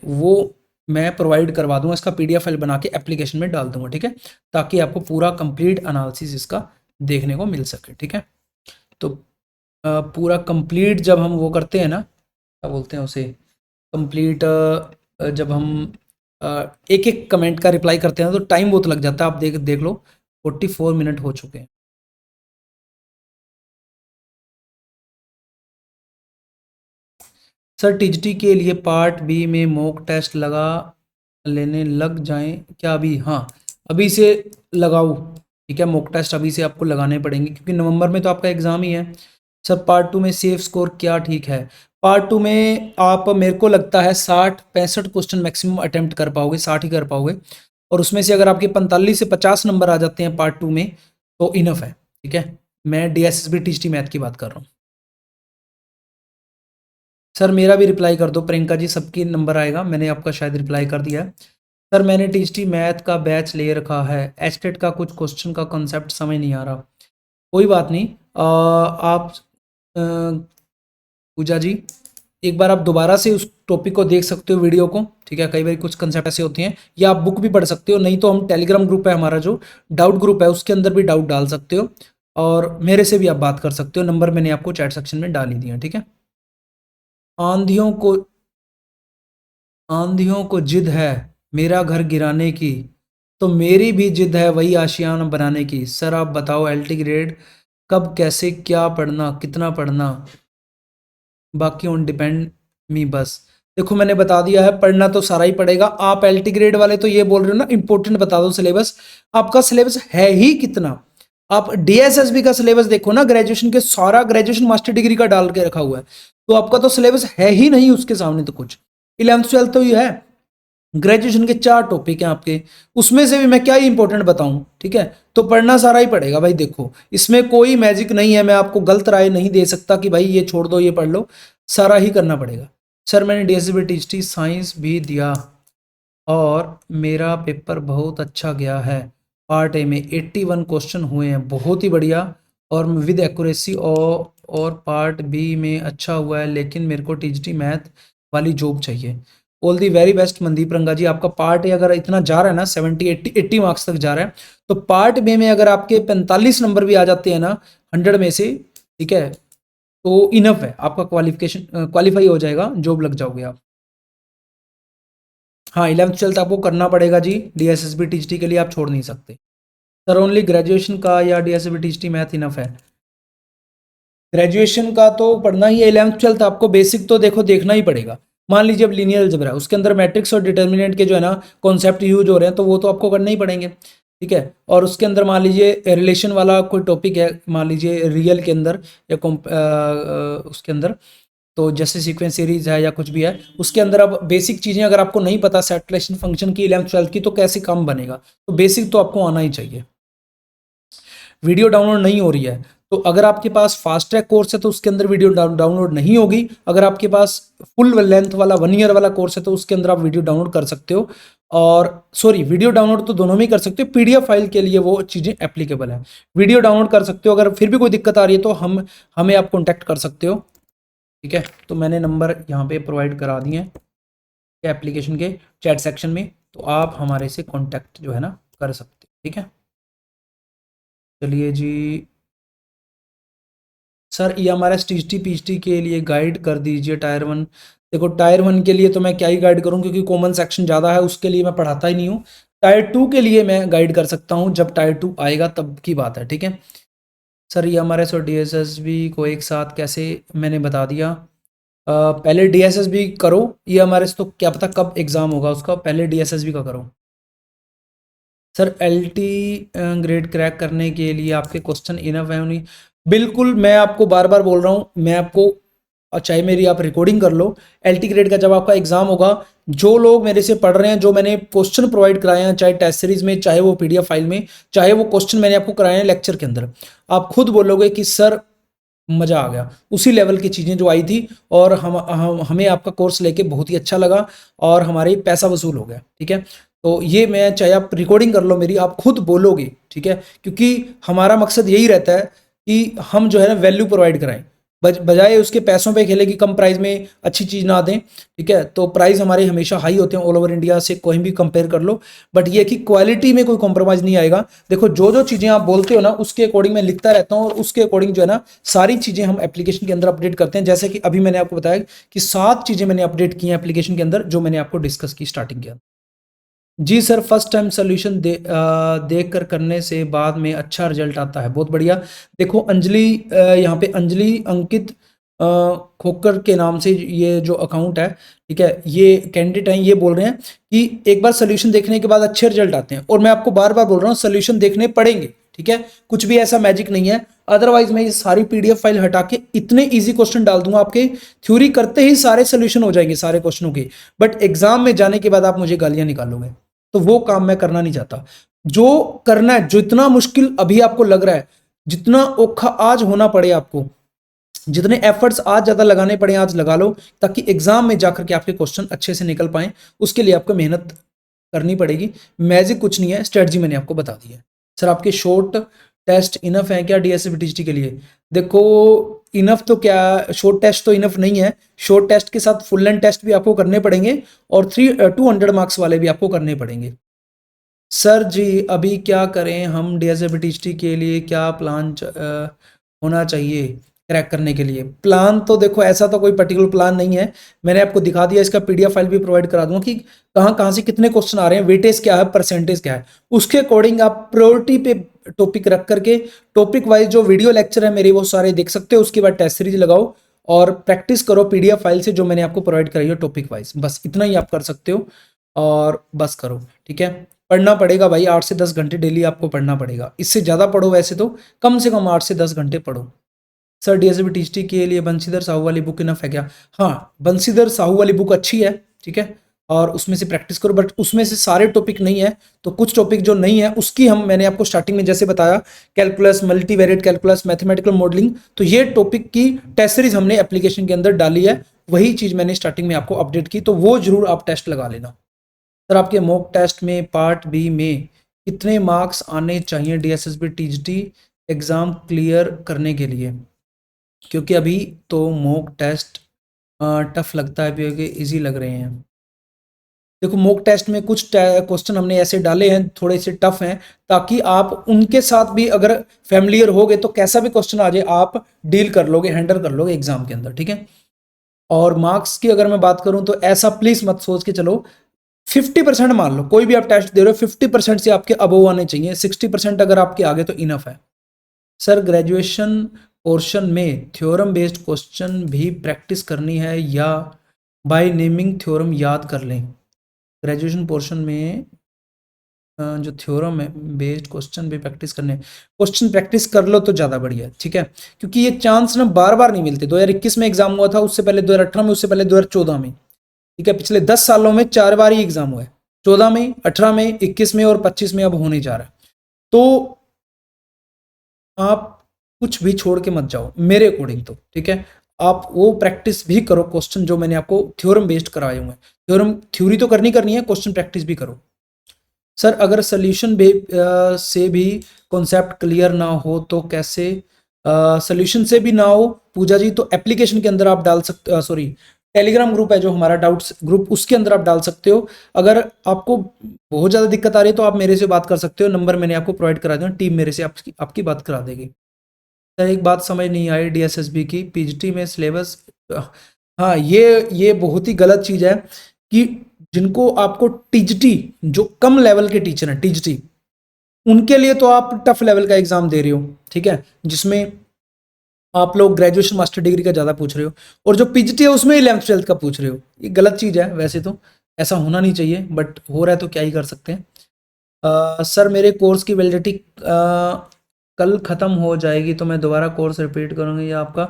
वो मैं प्रोवाइड करवा दूंगा, इसका पीडीएफ फाइल बना के एप्लीकेशन में डाल दूंगा, ठीक है, ताकि आपको पूरा कंप्लीट एनालिसिस इसका देखने को मिल सके, ठीक है। तो पूरा कंप्लीट जब हम वो करते हैं ना, क्या बोलते हैं उसे, कंप्लीट जब हम एक एक कमेंट का रिप्लाई करते हैं तो टाइम बहुत लग जाता है। आप देख देख लो 44 मिनट हो चुके हैं। सर टीजीटी के लिए पार्ट बी में मॉक टेस्ट लगा लेने लग जाएं क्या अभी? हाँ अभी से लगाओ, ठीक है। मॉक टेस्ट अभी से आपको लगाने पड़ेंगे, क्योंकि नवंबर में तो आपका एग्जाम ही है। सर पार्ट 2 में सेफ स्कोर क्या ठीक है? पार्ट 2 में आप, मेरे को लगता है 60-65 क्वेश्चन मैक्सिमम अटेम्प्ट कर पाओगे, 60 ही कर पाओगे। और उसमें से अगर आपके 45 से 50 नंबर आ जाते हैं पार्ट 2 में तो इनफ है, ठीक है। मैं डीएसएसबी टीजीटी मैथ की बात कर रहा हूँ। सर मेरा भी रिप्लाई कर दो प्रियंका जी, सबकी नंबर आएगा, मैंने आपका शायद रिप्लाई कर दिया है। सर मैंने टीएसटी मैथ का बैच ले रखा है, एचटेट का कुछ क्वेश्चन का कॉन्सेप्ट समझ नहीं आ रहा। कोई बात नहीं, आप पूजा जी एक बार आप दोबारा से उस टॉपिक को देख सकते हो वीडियो को, ठीक है। कई बार कुछ कंसेप्ट ऐसे होते हैं, या आप बुक भी पढ़ सकते हो, नहीं तो हम टेलीग्राम ग्रुप है हमारा जो डाउट ग्रुप है उसके अंदर भी डाउट डाल सकते हो, और मेरे से भी आप बात कर सकते हो, नंबर मैंने आपको चैट सेक्शन में डाल ही दिया, ठीक है। आंधियों को आंधियों को जिद है मेरा घर गिराने की, तो मेरी भी जिद है वही आशियाना बनाने की। सर आप बताओ एलटी ग्रेड कब, कैसे, क्या पढ़ना, कितना पढ़ना, बाकी ऑन डिपेंड मी बस। देखो मैंने बता दिया है, पढ़ना तो सारा ही पड़ेगा। आप एलटी ग्रेड वाले तो ये बोल रहे हो ना इंपॉर्टेंट बता दो सिलेबस, आपका सिलेबस है ही कितना। आप डीएसएसबी का सिलेबस देखो ना, ग्रेजुएशन के सारा ग्रेजुएशन मास्टर डिग्री का डाल के रखा हुआ है, तो आपका तो सिलेबस है ही नहीं उसके सामने तो कुछ। 11th 12th तो ये है, ग्रेजुएशन के 4 टॉपिक हैं आपके, उसमें से भी मैं क्या ही इंपॉर्टेंट बताऊं, ठीक है। तो पढ़ना सारा ही पड़ेगा भाई, देखो इसमें कोई मैजिक नहीं है, मैं आपको गलत राय नहीं दे सकता कि भाई ये छोड़ दो ये पढ़ लो, सारा ही करना पड़ेगा। सर मैंने डीएसबी टीएसटी साइंस भी दिया और मेरा पेपर बहुत अच्छा गया है। पार्ट ए में 81 क्वेश्चन हुए हैं, बहुत ही बढ़िया, और विद एक्यूरेसी। और पार्ट बी में अच्छा हुआ है, लेकिन मेरे को टीजीटी मैथ वाली जॉब चाहिए। All the very best Mandeep Ranga जी। आपका पार्ट ए अगर इतना जा रहा है ना 70 80 मार्क्स तक जा रहा है, तो पार्ट बी में अगर आपके 45 नंबर भी आ जाते हैं ना 100 में से, ठीक है, तो इनफ है, आपका क्वालिफिकेशन क्वालिफाई हो जाएगा, जॉब लग जाओगे आप। हाँ 11th 12th आपको करना पड़ेगा जी, डीएसएसबी टीजीटी के लिए आप छोड़ नहीं सकते। सर ओनली ग्रेजुएशन का या डीएसएसबी टीजीटी मैथ इनफ है? ग्रेजुएशन का तो पढ़ना ही है, 11th 12th आपको बेसिक तो देखो देखना ही पड़ेगा। मान लीजिए अब लीनियर अलजेब्रा है, उसके अंदर मैट्रिक्स और डिटर्मिनेंट के जो है ना कॉन्सेप्ट यूज हो रहे हैं, तो वो तो आपको करने ही पड़ेंगे, ठीक है। और उसके अंदर मान लीजिए रिलेशन वाला कोई टॉपिक है, मान लीजिए रियल के अंदर या उसके अंदर, तो जैसे सीक्वेंस सीरीज है या कुछ भी है, उसके अंदर अब बेसिक चीज़ें अगर आपको नहीं पता सेटलेशन फंक्शन की 11th 12th की, तो कैसे काम बनेगा, तो बेसिक तो आपको आना ही चाहिए। वीडियो डाउनलोड नहीं हो रही है, तो अगर आपके पास फास्ट ट्रैक कोर्स है तो उसके अंदर वीडियो डाउनलोड नहीं होगी। अगर आपके पास फुल लेंथ वाला 1 ईयर वाला कोर्स है तो उसके अंदर आप वीडियो डाउनलोड कर सकते हो, और सॉरी वीडियो डाउनलोड तो दोनों में ही कर सकते हो, पीडीएफ फाइल के लिए वो चीज़ें एप्लीकेबल है। वीडियो डाउनलोड कर सकते हो, अगर फिर भी कोई दिक्कत आ रही है तो हमें आप कॉन्टैक्ट कर सकते हो, ठीक है। तो मैंने नंबर यहाँ पे प्रोवाइड करा दिए हैं एप्लीकेशन के चैट सेक्शन में, तो आप हमारे से कॉन्टैक्ट जो है ना कर सकते हो, ठीक है। चलिए जी। सर ईएमआरएस टीएसटी पीएचडी के लिए गाइड कर दीजिए टायर 1। देखो टायर 1 के लिए तो मैं क्या ही गाइड करूं, क्योंकि कॉमन सेक्शन ज़्यादा है, उसके लिए मैं पढ़ाता ही नहीं हूँ। टायर 2 के लिए मैं गाइड कर सकता हूँ, जब टायर 2 आएगा तब की बात है, ठीक है। सर ईएमआरएस और डीएसएसबी को एक साथ कैसे, मैंने बता दिया। पहले डीएसएसबी करो, ईएमआरएस तो क्या पता कब एग्ज़ाम होगा उसका, पहले डीएसएसबी का करो। सर एलटी ग्रेड क्रैक करने के लिए आपके क्वेश्चन इनफ है नहीं? बिल्कुल, मैं आपको बार बार बोल रहा हूँ, मैं आपको, और चाहे मेरी आप रिकॉर्डिंग कर लो, एलटी ग्रेड का जब आपका एग्जाम होगा, जो लोग मेरे से पढ़ रहे हैं, जो मैंने क्वेश्चन प्रोवाइड कराए हैं, चाहे टेस्ट सीरीज में, चाहे वो पीडीएफ फाइल में, चाहे वो क्वेश्चन मैंने आपको कराए हैं लेक्चर के अंदर, आप खुद बोलोगे कि सर मज़ा आ गया, उसी लेवल की चीज़ें जो आई थी, और हमें आपका कोर्स लेके बहुत ही अच्छा लगा, और हमारे पैसा वसूल हो गया, ठीक है। तो ये मैं, चाहे आप रिकॉर्डिंग कर लो मेरी, आप खुद बोलोगे, ठीक है, क्योंकि हमारा मकसद यही रहता है कि हम जो है ना वैल्यू प्रोवाइड कराएं, बजाय उसके पैसों पे खेले कि कम प्राइस में अच्छी चीज़ ना दें, ठीक है। तो प्राइस हमारे हमेशा हाई होते हैं, ऑल ओवर इंडिया से कोई भी कंपेयर कर लो, बट ये कि क्वालिटी में कोई कॉम्प्रोमाइज़ नहीं आएगा। देखो जो जो चीज़ें आप बोलते हो ना उसके अकॉर्डिंग मैं लिखता रहता हूँ, और उसके अकॉर्डिंग जो है ना सारी चीज़ें हम एप्लीकेशन के अंदर अपडेट करते हैं। जैसे कि अभी मैंने आपको बताया कि 7 चीज़ें मैंने अपडेट की हैं एप्लीकेशन के अंदर, जो मैंने आपको डिस्कस की स्टार्टिंग के अंदर। जी सर, फर्स्ट टाइम सोल्यूशन देख कर करने से बाद में अच्छा रिजल्ट आता है, बहुत बढ़िया। देखो अंजलि, यहाँ पे अंजलि अंकित खोकर के नाम से ये जो अकाउंट है, ठीक है, ये कैंडिडेट हैं, ये बोल रहे हैं कि एक बार सोल्यूशन देखने के बाद अच्छे रिजल्ट आते हैं, और मैं आपको बार बार बोल रहा हूँ सोल्यूशन देखने पड़ेंगे, ठीक है, कुछ भी ऐसा मैजिक नहीं है। अदरवाइज मैं ये सारी पीडीएफ फाइल हटा के इतने इजी क्वेश्चन डाल दूंगा आपके, थ्योरी करते ही सारे सोल्यूशन हो जाएंगे सारे क्वेश्चनों के, बट एग्जाम में जाने के बाद आप मुझे गालियां निकालोगे, तो वो काम मैं करना नहीं चाहता। जो करना है, जितना मुश्किल अभी आपको लग रहा है, जितना औखा आज होना पड़े आपको, जितने एफर्ट्स आज ज़्यादा लगाने पड़े आज लगा लो, ताकि एग्जाम में जाकर के आपके क्वेश्चन अच्छे से निकल पाएँ। उसके लिए आपको मेहनत करनी पड़ेगी। मैजिक कुछ नहीं है, स्ट्रेटजी मैंने आपको बता दी है। सर आपके शॉर्ट टेस्ट इनफ है क्या डीएसएफ टीजीटी के लिए? देखो इनफ तो क्या, शॉर्ट टेस्ट तो इनफ नहीं है। शॉर्ट टेस्ट के साथ फुल लेंथ टेस्ट भी आपको करने पड़ेंगे और 200 मार्क्स वाले भी आपको करने पड़ेंगे। सर जी अभी क्या करें हम डीएसएफ टीजीटी के लिए, क्या प्लान होना चाहिए क्रैक करने के लिए? प्लान तो देखो ऐसा तो कोई पर्टिकुलर प्लान नहीं है। मैंने आपको दिखा दिया, इसका पीडीएफ फाइल भी प्रोवाइड करा दूंगा कि कहाँ कहाँ से कितने क्वेश्चन आ रहे हैं, वेटेज क्या है, परसेंटेज क्या है। उसके अकॉर्डिंग आप प्रायोरिटी पे टॉपिक रख करके टॉपिक वाइज जो वीडियो लेक्चर है मेरे वो सारे देख सकते हो। उसके बाद टेस्ट सीरीज लगाओ और प्रैक्टिस करो पीडीएफ फाइल से जो मैंने आपको प्रोवाइड कराई है टॉपिक वाइज। बस इतना ही आप कर सकते हो और बस करो, ठीक है। पढ़ना पड़ेगा भाई, 8 से 10 घंटे डेली आपको पढ़ना पड़ेगा। इससे ज़्यादा पढ़ो वैसे तो, कम से कम 8 से 10 घंटे पढ़ो। सर डीएसपी टीजीटी के लिए बंशीधर साहू वाली बुक इनफ है क्या? हाँ, बंशीधर साहू वाली बुक अच्छी है, ठीक है, और उसमें से प्रैक्टिस करो, बट उसमें से सारे टॉपिक नहीं है। तो कुछ टॉपिक जो नहीं है उसकी मैंने आपको स्टार्टिंग में जैसे बताया, calculus, multivariate calculus, mathematical modelling, तो ये टॉपिक की टेस्ट सीरीज हमने एप्लीकेशन के अंदर डाली है। वही चीज मैंने स्टार्टिंग में आपको अपडेट की, तो वो जरूर आप टेस्ट लगा लेना। सर आपके मॉक टेस्ट में पार्ट बी में कितने मार्क्स आने चाहिए डीएसएसबी टीजीटी एग्जाम क्लियर करने के लिए? क्योंकि अभी तो मॉक टेस्ट टफ लगता है क्योंकि इजी लग रहे हैं। देखो मॉक टेस्ट में कुछ क्वेश्चन हमने ऐसे डाले हैं थोड़े से टफ हैं, ताकि आप उनके साथ भी अगर फैमिलियर होगे तो कैसा भी क्वेश्चन आ जाए आप डील कर लोगे, हैंडल कर लोगे एग्जाम के अंदर, ठीक है। और मार्क्स की अगर मैं बात करूं तो ऐसा प्लीज मत सोच के चलो 50% मान लो, कोई भी आप टेस्ट दे रहे हो 50% से आपके अबोव आने चाहिए। 60% अगर आपके आगे तो इनफ है। सर ग्रेजुएशन पोर्शन में थ्योरम बेस्ड क्वेश्चन भी प्रैक्टिस करनी है या बाय नेमिंग थ्योरम याद कर लें? ग्रेजुएशन पोर्शन में जो थ्योरम है बेस्ड क्वेश्चन भी प्रैक्टिस करने, क्वेश्चन प्रैक्टिस कर लो तो ज़्यादा बढ़िया है, ठीक है। क्योंकि ये चांस ना बार बार नहीं मिलते। 2021 में एग्जाम हुआ था, उससे पहले 2018 में, उससे पहले 2014 में, ठीक है। पिछले 10 सालों में 4 बार ही एग्जाम हुआ है, 14 में, 18 में, 21 में और 25 में अब होने जा रहा है। तो आप कुछ भी छोड़ के मत जाओ मेरे अकॉर्डिंग तो, ठीक है। आप वो प्रैक्टिस भी करो क्वेश्चन जो मैंने आपको थ्योरम बेस्ड कराए हुए हैं। थ्योरम थ्योरी तो करनी करनी है, क्वेश्चन प्रैक्टिस भी करो। सर अगर सोल्यूशन से भी कॉन्सेप्ट क्लियर ना हो तो कैसे? सोल्यूशन से भी ना हो पूजा जी तो एप्लीकेशन के अंदर आप डाल सकते, सॉरी टेलीग्राम ग्रुप है जो हमारा डाउट्स ग्रुप, उसके अंदर आप डाल सकते हो। अगर आपको बहुत ज़्यादा दिक्कत आ रही है तो आप मेरे से बात कर सकते हो, नंबर मैंने आपको प्रोवाइड करा दिया, टीम मेरे से आपकी बात करा देगी। सर एक बात समझ नहीं आई डीएसएसबी की, पीजीटी में सिलेबस, हाँ ये बहुत ही गलत चीज़ है कि जिनको आपको टीजीटी, जो कम लेवल के टीचर हैं टीजीटी, उनके लिए तो आप टफ लेवल का एग्जाम दे रहे हो, ठीक है, जिसमें आप लोग ग्रेजुएशन मास्टर डिग्री का ज़्यादा पूछ रहे हो, और जो पीजीटी है उसमें 11th 12th का पूछ रहे हो। ये गलत चीज़ है, वैसे तो ऐसा होना नहीं चाहिए, बट हो रहा है तो क्या ही कर सकते हैं। सर मेरे कोर्स की वैलिडिटी कल ख़त्म हो जाएगी तो मैं दोबारा कोर्स रिपीट करूँगी या आपका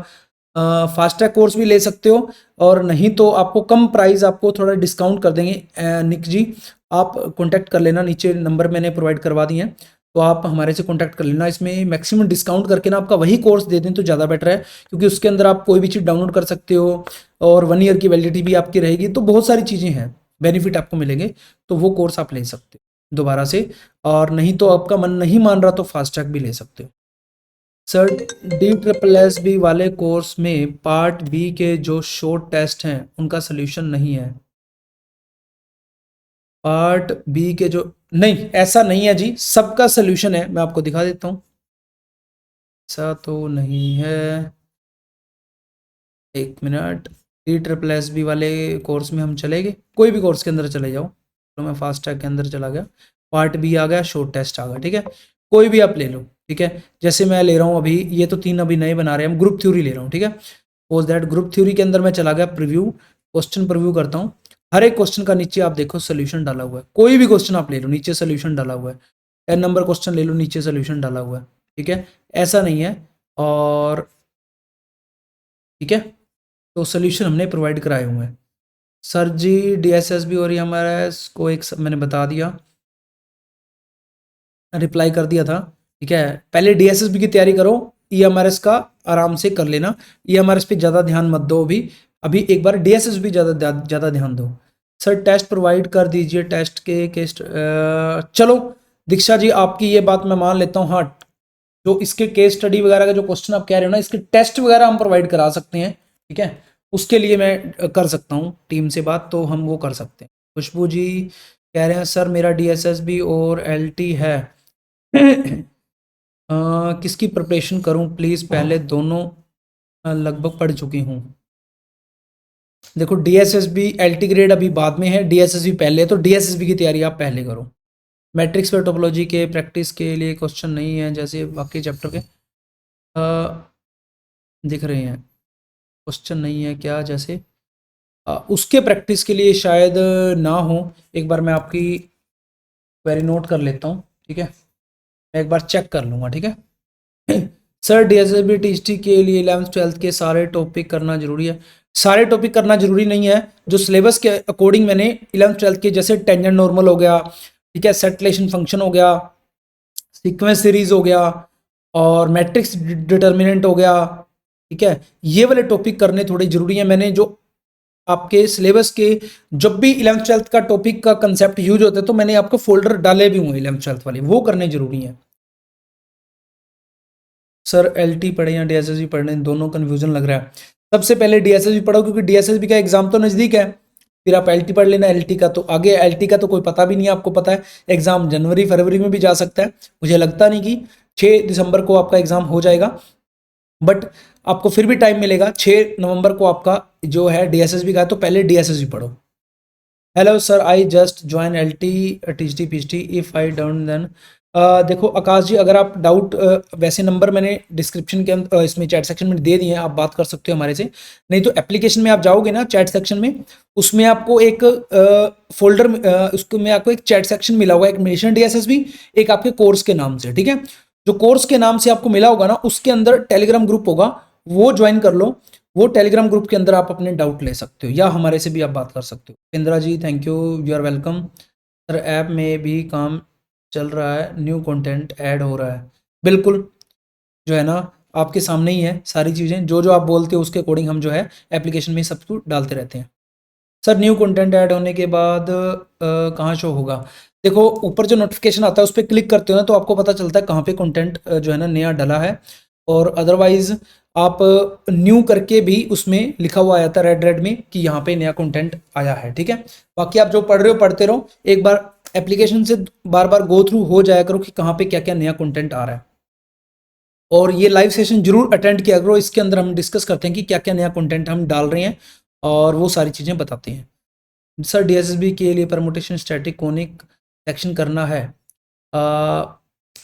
फास्ट ट्रैक कोर्स भी ले सकते हो, और नहीं तो आपको कम प्राइस, आपको थोड़ा डिस्काउंट कर देंगे। निक जी आप कॉन्टैक्ट कर लेना, नीचे नंबर मैंने प्रोवाइड करवा दिए हैं, तो आप हमारे से कॉन्टैक्ट कर लेना। इसमें मैक्सिमम डिस्काउंट करके ना आपका वही कोर्स दे दें तो ज़्यादा बेटर है, क्योंकि उसके अंदर आप कोई भी चीज़ डाउनलोड कर सकते हो और 1 ईयर की वैलिडिटी भी आपकी रहेगी, तो बहुत सारी चीज़ें हैं, बेनिफिट आपको मिलेंगे, तो वो कोर्स आप ले सकते हो दोबारा से। और नहीं तो आपका मन नहीं मान रहा तो फास्ट ट्रैक भी ले सकते हो। सर DSSB वाले कोर्स में पार्ट बी के जो शॉर्ट टेस्ट हैं उनका सोल्यूशन नहीं है? पार्ट बी के जो, नहीं ऐसा नहीं है जी, सबका सोल्यूशन है, मैं आपको दिखा देता हूं। ऐसा तो नहीं है, एक मिनट। DSSB वाले कोर्स में हम चलेंगे, कोई भी कोर्स के अंदर चले जाओ, तो मैं फास्ट ट्रैक के अंदर चला गया, पार्ट बी आ गया, शॉर्ट टेस्ट आ गया, ठीक है, कोई भी आप ले लो, ठीक है। जैसे मैं ले रहा हूँ अभी, ये तो 3 अभी नए बना रहे हैं हम, ग्रुप थ्योरी ले रहा हूँ, ठीक है। पोज दैट ग्रुप थ्योरी के अंदर मैं चला गया, प्रीव्यू, क्वेश्चन प्रीव्यू करता हूँ। हर एक क्वेश्चन का नीचे आप देखो सोल्यूशन डाला हुआ है, कोई भी क्वेश्चन आप ले लो नीचे सोल्यूशन डाला हुआ है। 10 नंबर क्वेश्चन ले लो, नीचे सोल्यूशन डाला हुआ है, ठीक है, ऐसा नहीं है। और ठीक है, तो सोल्यूशन हमने प्रोवाइड कराए हुए हैं। सर जी DSSB और EMRS को एक मैंने बता दिया, रिप्लाई कर दिया था, ठीक है। पहले DSSB की तैयारी करो, EMRS का आराम से कर लेना, EMRS पे ज़्यादा ध्यान मत दो अभी एक बार DSS भी ज़्यादा ध्यान दो। सर टेस्ट प्रोवाइड कर दीजिए, टेस्ट के चलो दीक्षा जी आपकी ये बात मैं मान लेता हूँ, हाँ जो इसके केस स्टडी वगैरह का जो क्वेश्चन आप कह रहे हो ना, इसके टेस्ट वगैरह हम प्रोवाइड करा सकते हैं, ठीक है, उसके लिए मैं कर सकता हूँ टीम से बात, तो हम वो कर सकते हैं। खुशबू जी कह रहे हैं सर मेरा DSS भी और LT है किसकी प्रिपरेशन करूं प्लीज़, पहले दोनों लगभग पढ़ चुकी हूं। देखो DSS भी LT ग्रेड अभी बाद में है, DSS भी पहले है, तो DSS की तैयारी आप पहले करो। मैट्रिक्स पर टोपोलॉजी के प्रैक्टिस के लिए क्वेश्चन नहीं है जैसे बाकी चैप्टर के दिख रहे हैं, क्वेश्चन नहीं है क्या जैसे उसके प्रैक्टिस के लिए शायद ना हो। एक बार मैं आपकी क्वेरी नोट कर लेता हूँ, ठीक है, मैं एक बार चेक कर लूँगा, ठीक है। सर DSSB TST के लिए 11th-12th के सारे टॉपिक करना जरूरी है? सारे टॉपिक करना जरूरी नहीं है, जो सिलेबस के अकॉर्डिंग मैंने 11th-12th के जैसे टेंजेंट नॉर्मल हो गया, ठीक है, सेटलेशन फंक्शन हो गया, सीक्वेंस सीरीज हो गया और मैट्रिक्स डिटर्मिनेंट हो गया, ठीक है, ये वाले टॉपिक करने थोड़े जरूरी है। मैंने जो आपके सिलेबस के जब भी 11th-12th का टॉपिक का कंसेप्ट यूज होता है तो मैंने आपको फोल्डर डाले भी हुए 11th-12th वाले, वो करने जरूरी है। सर LT पढ़े या DSSB पढ़े, दोनों कन्फ्यूजन लग रहा है। सबसे पहले DSSB पढ़ो क्योंकि DSSB का एग्जाम तो नज़दीक है, फिर आप LT पढ़ लेना। LT का तो आगे, LT का तो कोई पता भी नहीं है, आपको पता है एग्जाम जनवरी फरवरी में भी जा सकता है, मुझे लगता नहीं कि 6 दिसंबर को आपका एग्जाम हो जाएगा, बट आपको फिर भी टाइम मिलेगा। 6 नवंबर को आपका जो है DSSB का, तो पहले DSSB पढ़ो। Hello sir I just join LT TGT PGT if I don't then देखो आकाश जी, अगर आप डाउट वैसे नंबर मैंने डिस्क्रिप्शन के इसमें चैट सेक्शन में दे दिए हैं, आप बात कर सकते हो हमारे से। नहीं तो एप्लीकेशन में आप जाओगे ना चैट सेक्शन में, उसमें आपको एक फोल्डर उसको में आपको एक चैट सेक्शन मिला हुआ है, एक मिशन DSSB, एक आपके कोर्स के नाम से, ठीक है। जो कोर्स के नाम से आपको मिला होगा ना, उसके अंदर टेलीग्राम ग्रुप होगा, वो ज्वाइन कर लो। वो टेलीग्राम ग्रुप के अंदर आप अपने डाउट ले सकते हो या हमारे से भी आप बात कर सकते हो। Indira ji thank you, you are welcome. Sir app में भी काम चल रहा है, न्यू कंटेंट ऐड हो रहा है, बिल्कुल जो है ना आपके सामने ही है सारी चीज़ें, जो जो आप बोलते हो उसके अकॉर्डिंग हम जो है एप्लीकेशन में सब कुछ डालते रहते हैं। सर न्यू कंटेंट ऐड होने के बाद कहाँ शो होगा? देखो ऊपर जो नोटिफिकेशन आता है उस पर क्लिक करते हो ना, तो आपको पता चलता है कहाँ पे कंटेंट जो है ना नया डला है, और अदरवाइज आप न्यू करके भी उसमें लिखा हुआ आया था रेड रेड में कि यहाँ पे नया कंटेंट आया है, ठीक है। बाकी आप जो पढ़ रहे हो पढ़ते रहो, एक बार एप्लीकेशन से बार बार गो थ्रू हो जाया करो कि कहाँ पे क्या क्या नया कंटेंट आ रहा है, और ये लाइव सेशन जरूर अटेंड किया करो। इसके अंदर हम डिस्कस करते हैं कि क्या क्या नया कंटेंट हम डाल रहे हैं और वो सारी चीज़ें बताते हैं। सर DSSB के लिए परमुटेशन स्टैटिक कोनिक सेक्शन करना है?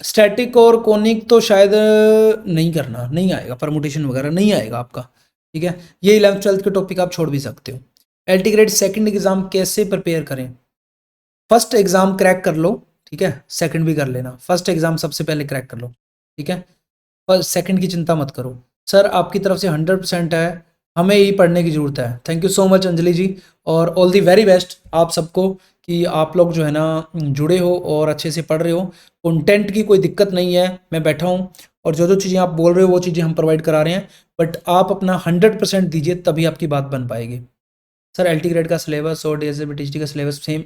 स्टैटिक और कोनिक तो शायद नहीं करना, नहीं आएगा, परमुटेशन वगैरह नहीं आएगा आपका, ठीक है। ये 11th-12th के टॉपिक आप छोड़ भी सकते हो। LT ग्रेड सेकंड एग्जाम कैसे प्रिपेयर करें? फर्स्ट एग्जाम क्रैक कर लो, ठीक है, सेकंड भी कर लेना। फर्स्ट एग्जाम सबसे पहले क्रैक कर लो, ठीक है, पर सेकंड की चिंता मत करो। सर आपकी तरफ से 100% है, हमें ही पढ़ने की ज़रूरत है। Thank you so much Anjali ji, और ऑल दी वेरी बेस्ट आप सबको कि आप लोग जो है ना जुड़े हो और अच्छे से पढ़ रहे हो। कंटेंट की कोई दिक्कत नहीं है, मैं बैठा हूँ और जो जो चीज़ें आप बोल रहे हो वो चीज़ें हम प्रोवाइड करा रहे हैं, बट आप अपना 100% दीजिए तभी आपकी बात बन पाएगी। सर LT ग्रेड का सिलेबस और DSSB TGT का सिलेबस सेम?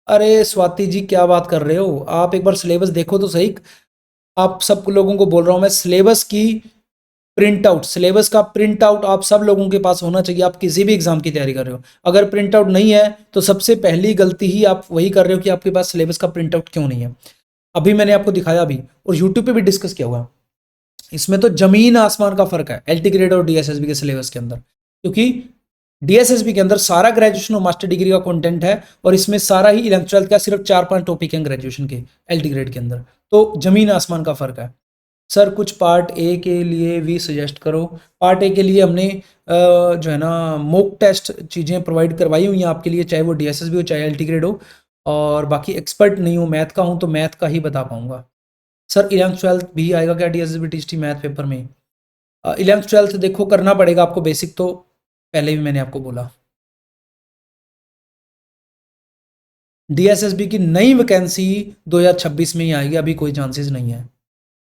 अरे स्वाति जी क्या बात कर रहे हो, आप एक बार सिलेबस देखो तो सही। आप सब लोगों को बोल रहा हूँ मैं, सिलेबस की प्रिंट आउट, सिलेबस का प्रिंट आउट आप सब लोगों के पास होना चाहिए। आप किसी भी एग्जाम की तैयारी कर रहे हो, अगर प्रिंट आउट नहीं है तो सबसे पहली गलती ही आप वही कर रहे हो कि आपके पास सिलेबस का प्रिंट आउट क्यों नहीं है। अभी मैंने आपको दिखाया भी और यूट्यूब पे भी डिस्कस किया हुआ, इसमें तो जमीन आसमान का फर्क है LT ग्रेड और DSSB के सिलेबस के अंदर, क्योंकि DSSB के अंदर सारा ग्रेजुएशन और मास्टर डिग्री का कंटेंट है और इसमें सारा ही 11th-12th का सिर्फ 4-5 टॉपिक हैं ग्रेजुएशन के LT ग्रेड के अंदर, तो जमीन आसमान का फर्क है। सर कुछ पार्ट ए के लिए भी सजेस्ट करो। पार्ट ए के लिए हमने जो है ना मॉक टेस्ट चीज़ें प्रोवाइड करवाई हुई हैं आपके लिए, चाहे वो DSSB हो चाहे LT ग्रेड हो, और बाकी एक्सपर्ट नहीं हूँ, मैथ का हूँ तो मैथ का ही बता पाऊंगा। सर 11th-12th भी आएगा क्या DSSB TGT मैथ पेपर में? 11th-12th देखो करना पड़ेगा आपको, बेसिक तो पहले भी मैंने आपको बोला। DSSB की नई वैकेंसी 2026 में ही आएगी, अभी कोई चांसेस नहीं है।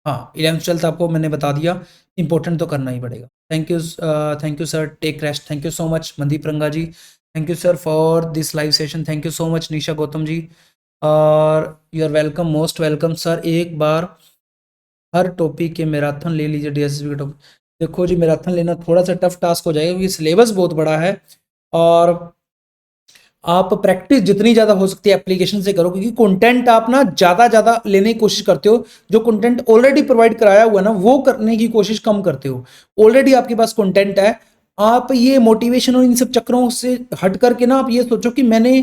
हाँ 11th-12th आपको मैंने बता दिया, इंपॉर्टेंट तो करना ही पड़ेगा। Thank you sir, take rest, thank you so much Mandeep Ranga ji, thank you sir for this live session, thank you so much Nisha Gautam ji, और you are welcome, most welcome sir. एक बार हर टॉपिक के मैराथन ले लीजिए डीएसएसबी का टॉपिक। देखो जी, मैराथन लेना थोड़ा सा टफ टास्क हो जाएगा क्योंकि सिलेबस बहुत बड़ा है, और आप प्रैक्टिस जितनी ज़्यादा हो सकती है एप्लीकेशन से करो, क्योंकि कंटेंट आप ना ज़्यादा लेने की कोशिश करते हो, जो कंटेंट ऑलरेडी प्रोवाइड कराया हुआ है ना वो करने की कोशिश कम करते हो। ऑलरेडी आपके पास कंटेंट है, आप ये मोटिवेशन और इन सब चक्रों से हट करके ना आप ये सोचो कि मैंने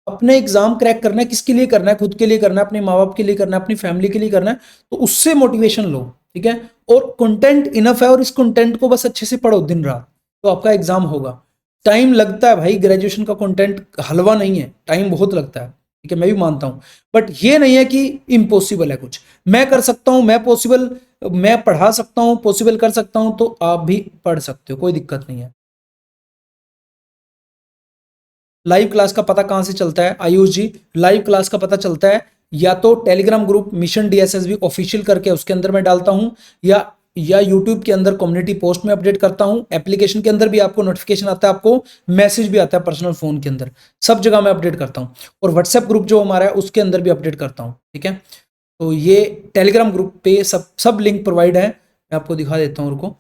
अपने एग्जाम क्रैक करना है, किसके लिए करना है, खुद के लिए करना है, अपने माँ बाप के लिए करना है, अपनी फैमिली के लिए करना है, तो उससे मोटिवेशन लो, ठीक है। और कंटेंट इनफ है, और इस कंटेंट को बस अच्छे से पढ़ो दिन रात, तो आपका एग्जाम होगा। टाइम लगता है भाई, ग्रेजुएशन का कंटेंट हलवा नहीं है, टाइम बहुत लगता है, ठीक है, मैं भी मानता हूं, बट ये नहीं है कि इम्पॉसिबल है कुछ। मैं कर सकता हूं, मैं पढ़ा सकता हूं, पॉसिबल कर सकता हूं, तो आप भी पढ़ सकते हो, कोई दिक्कत नहीं है। लाइव क्लास का पता कहां से चलता है आयुष जी? लाइव क्लास का पता चलता है या तो Telegram group mission DSSB official करके उसके अंदर मैं डालता हूं, या यूट्यूब के अंदर कम्युनिटी पोस्ट में अपडेट करता हूं, एप्लीकेशन के अंदर भी आपको नोटिफिकेशन आता है, आपको मैसेज भी आता है पर्सनल फोन के अंदर, सब जगह मैं अपडेट करता हूं, और व्हाट्सएप ग्रुप जो हमारा है उसके अंदर भी अपडेट करता हूं, ठीक है। तो ये टेलीग्राम ग्रुप पे सब सब लिंक प्रोवाइड है, मैं आपको दिखा देता हूं, रुको।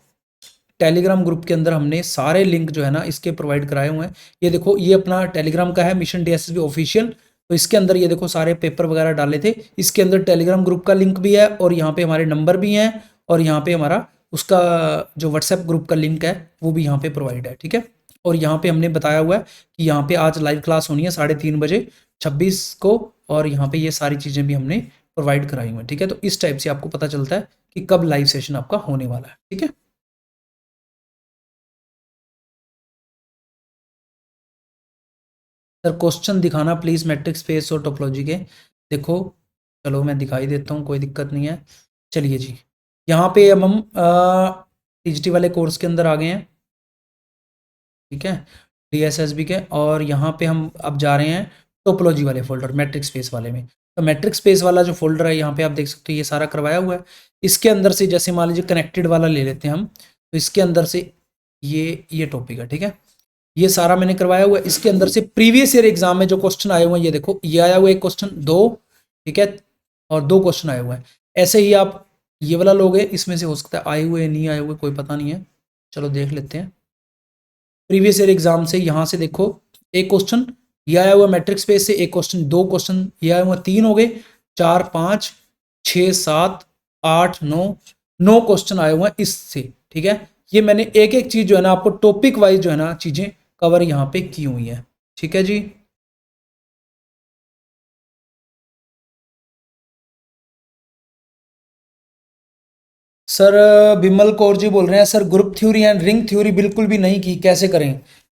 टेलीग्राम ग्रुप के अंदर हमने सारे लिंक जो है ना इसके प्रोवाइड कराए हुए हैं। ये देखो, ये अपना टेलीग्राम का है मिशन डीएसएसबी ऑफिशियल, तो इसके अंदर ये देखो सारे पेपर वगैरह डाले थे, इसके अंदर टेलीग्राम ग्रुप का लिंक भी है, और यहाँ पे हमारे नंबर भी हैं, और यहाँ पे हमारा उसका जो व्हाट्सएप ग्रुप का लिंक है वो भी यहाँ पे प्रोवाइड है, ठीक है। और यहाँ पे हमने बताया हुआ है कि यहाँ पे आज लाइव क्लास होनी है 3:30 बजे 26 को, और यहाँ पे ये सारी चीज़ें भी हमने प्रोवाइड कराई हुई हैं, ठीक है। तो इस टाइप से आपको पता चलता है कि कब लाइव सेशन आपका होने वाला है, ठीक है। सर क्वेश्चन दिखाना प्लीज मैट्रिक्स स्पेस और टोपोलॉजी के। देखो, चलो मैं दिखाई देता हूँ, कोई दिक्कत नहीं है। चलिए जी, यहाँ पे अब हम टीजीटी वाले कोर्स के अंदर आ गए हैं, ठीक है, डीएसएसबी के, और यहाँ पे हम अब जा रहे हैं टोपोलॉजी वाले फोल्डर, मैट्रिक्स स्पेस वाले में। तो मैट्रिक्स स्पेस वाला जो फोल्डर है यहाँ पे आप देख सकते हो, ये सारा करवाया हुआ है। इसके अंदर से जैसे मान लीजिए कनेक्टेड वाला ले लेते हैं हम, तो इसके अंदर से ये टॉपिक है, ठीक है, ये सारा मैंने करवाया हुआ है। इसके अंदर से प्रीवियस ईयर एग्जाम में जो क्वेश्चन आए हुए हैं, ये देखो, ये आया हुआ है एक क्वेश्चन, दो, ठीक है, और दो क्वेश्चन आए हुए हैं। ऐसे ही आप ये वाला लोगे, इसमें से हो सकता है आए हुए नहीं आए हुए, कोई पता नहीं है, चलो देख लेते हैं। प्रीवियस ईयर एग्जाम से यहाँ से देखो, एक क्वेश्चन ये आया हुआ मैट्रिक्स स्पेस से, एक क्वेश्चन, दो क्वेश्चन ये आया हुआ, तीन हो गए, चार, पाँच, छः, सात, आठ, नौ, नौ क्वेश्चन आए हुए हैं इससे, ठीक है। ये मैंने एक एक चीज जो है ना आपको टॉपिक वाइज जो है ना चीजें कवर यहाँ पे की हुई है, ठीक है जी। सर बिमल कौर जी बोल रहे हैं, sir group theory and ring theory बिल्कुल भी नहीं की, कैसे करें?